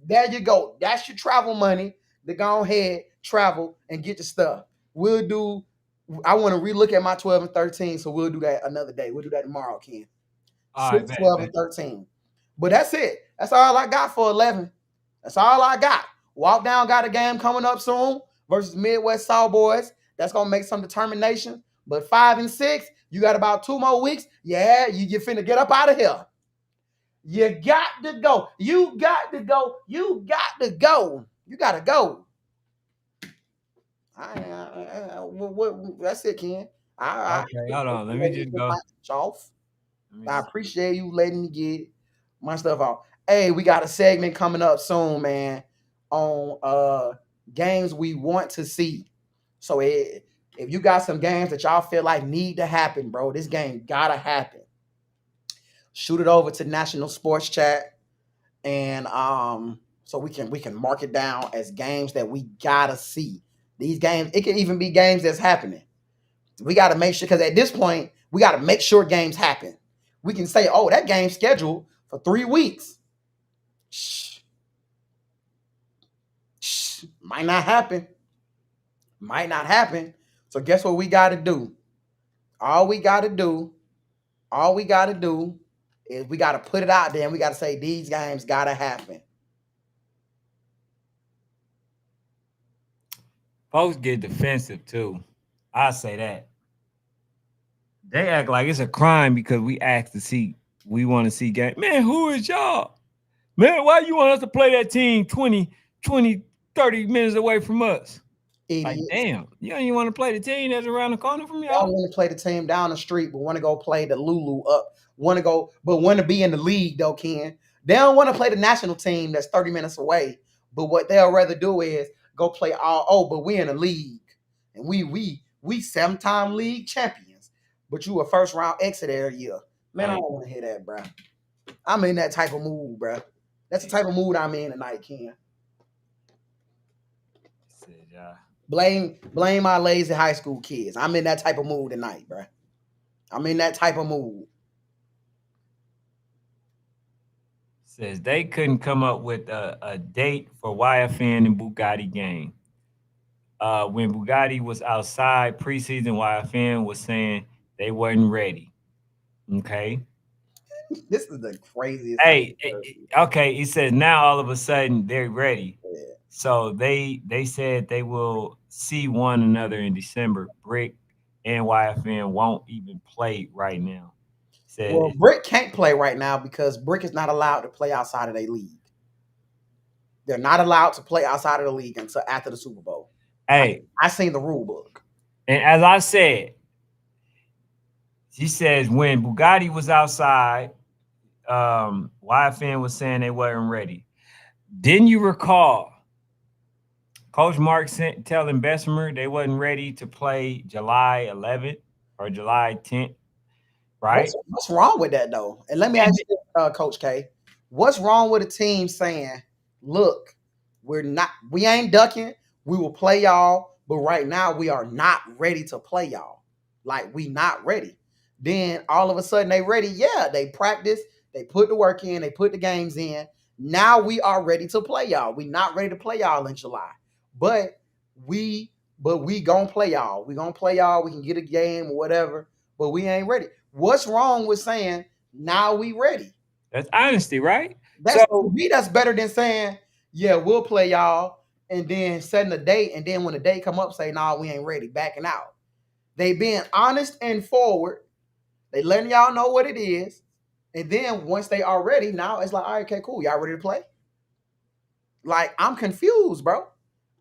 There you go. That's your travel money to go ahead, travel, and get your stuff. I want to relook at my 12 and 13, so we'll do that another day. We'll do that tomorrow, Ken. All 6, right, 12, and 13. But that's it. That's all I got for 11. That's all I got. Walk Down got a game coming up soon versus Midwest South Boys. That's going to make some determination. But 5 and 6, you got about 2 more weeks. Yeah, you finna get up out of here. You got to go. You got to go. You got to go. You got to go. That's it, Ken. Okay, hold on. Let me just go. Off. I appreciate you letting me get my stuff off. Hey, we got a segment coming up soon, man, on games we want to see. So if you got some games that y'all feel like need to happen, bro, this game gotta happen. Shoot it over to National Sports Chat, and so we can mark it down as games that we gotta see. These games, it can even be games that's happening. We gotta make sure, because at this point, we gotta make sure games happen. We can say, oh, that game's scheduled for 3 weeks. Shh. Might not happen. So guess what we got to do? All we got to do is we got to put it out there and we got to say these games got to happen. Folks get defensive too. I say that. They act like it's a crime because we asked to see, we want to see game. Man, who is y'all? Man, why you want us to play that team 20, 30 minutes away from us? Like, Idiots. damn, you don't even want to play the team that's around the corner from Y'all y'all? want to play the team down the street, but want to go play the Lulu up. Want to be in the league though, Ken. They don't want to play the national team that's 30 minutes away. But what they'll rather do is go play but we in the league. And we 7-time league champions. But you a first round exit every year. Man, I don't want to hear that, bro. I'm in that type of mood, bro. That's the type of mood I'm in tonight, Ken. Blame my lazy high school kids. I'm in that type of mood tonight, bro. I'm in that type of mood. Says they couldn't come up with a date for YFN and Bugatti game. When Bugatti was outside preseason, YFN was saying they wasn't ready. Okay. This is the craziest thing. Hey, okay. He says now all of a sudden they're ready. Yeah. So they said they will see one another in December. Brick and YFN won't even play right now. Well, Said, Brick can't play right now because Brick is not allowed to play outside of their league. They're not allowed to play outside of the league until after the Super Bowl. hey, I seen the rule book. and as I said, he says when Bugatti was outside, YFN was saying they weren't ready. Didn't you recall Coach Mark telling Bessemer they wasn't ready to play July 11th or July 10th, right? What's wrong with that though? And let me And ask you, Coach K, what's wrong with a team saying, "Look, we ain't ducking. We will play y'all, but right now we are not ready to play y'all. Like we not ready." Then all of a sudden they ready. Yeah, they practice. They put the work in. They put the games in. Now we are ready to play y'all. We not ready to play y'all in July, but we we gonna play y'all. We gonna play y'all. We can get a game or whatever, but we ain't ready. What's wrong with saying now we ready? that's honesty, right? That's to So me, that's better than saying, yeah, we'll play y'all and then setting a date, and then when the date come up, say, nah, we ain't ready, backing out. They being honest and forward. They letting y'all know what it is. And then once they are ready, now it's like, all right, okay, cool. Y'all ready to play? Like, I'm confused, bro.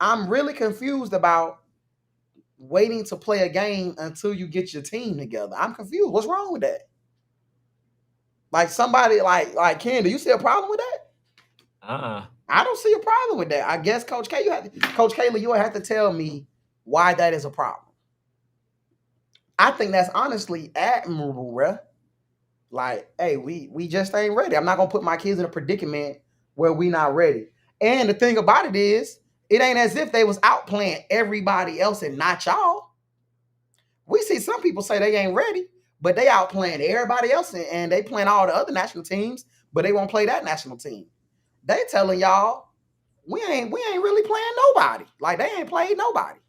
I'm really confused about waiting to play a game until you get your team together. I'm confused. What's wrong with that? Like somebody like Ken, do you see a problem with that? uh-uh. I don't see a problem with that. I guess Coach K, Coach Kayla, you would have to tell me why that is a problem. I think that's honestly admirable, bruh. Like, hey, we just ain't ready. I'm not gonna put my kids in a predicament where we not ready. And the thing about it is, it ain't as if they was out playing everybody else and not y'all. We see some people say they ain't ready, but they out playing everybody else and they playing all the other national teams, but they won't play that national team. They telling y'all we ain't really playing nobody. Like they ain't played nobody.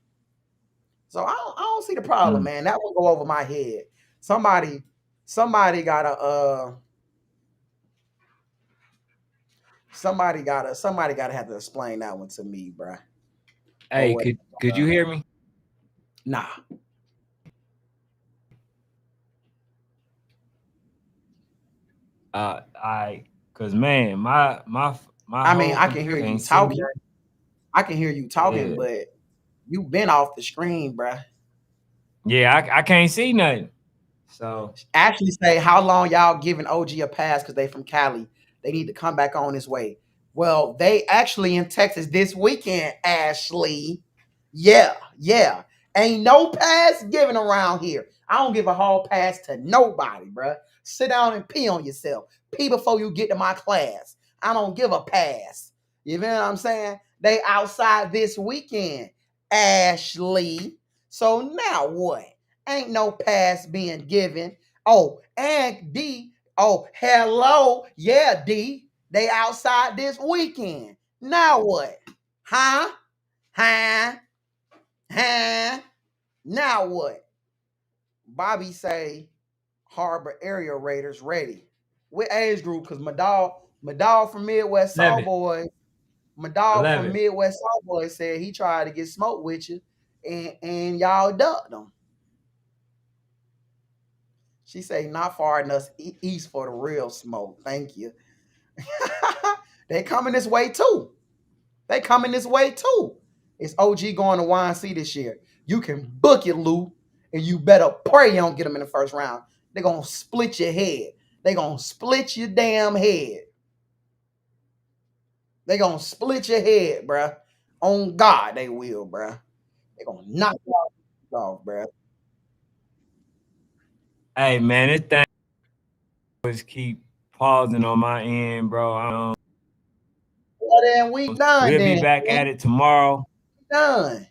So I don't see the problem, Mm. man. That will go over my head. Somebody somebody gotta somebody gotta have to explain that one to me, bruh. Or Hey, what? could you hear me? Nah. I cause man, my I mean, whole I can hear computer you ain't sitting talking. there. I can hear you talking, Yeah. but you been off the screen, bruh. Yeah, I can't see nothing. So Ashley say, how long y'all giving OG a pass because they from Cali? They need to come back on his way. Well, they actually in Texas this weekend, Ashley. Yeah, yeah. Ain't no pass given around here. I don't give a hall pass to nobody, bruh. Sit down and pee on yourself. Pee before you get to my class. I don't give a pass. You know what I'm saying? They outside this weekend, Ashley. So now what? Ain't no pass being given. Oh, and D. Oh, hello. Yeah, D. They outside this weekend. Now what? Huh? Huh? Huh? Now what? Bobby say Harbor area Raiders ready. What age group? Because my dog from Midwest 11, Sawboy, my dog from 11. Midwest Sawboy said he tried to get smoked with you and y'all ducked him. She say not far enough east for the real smoke. Thank you. They coming this way too. They coming this way too. It's OG going to YNC this year. You can book it, Lou, and you better pray you don't get them in the first round. They're gonna split your head. They're gonna split your damn head. They're gonna split your head, bruh. On God, they will, bruh. They're gonna knock you off, bruh. Hey man, this thing always keep pausing on my end, bro. Well, then we done We'll be then. back Man. at it tomorrow. Done.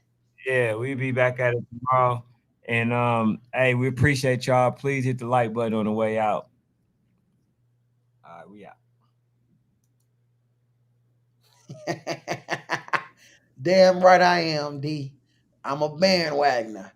Yeah, we'll be back at it tomorrow. And hey, we appreciate y'all. Please hit the like button on the way out. All right, we out. Damn right I am, D. I'm a bandwagoner.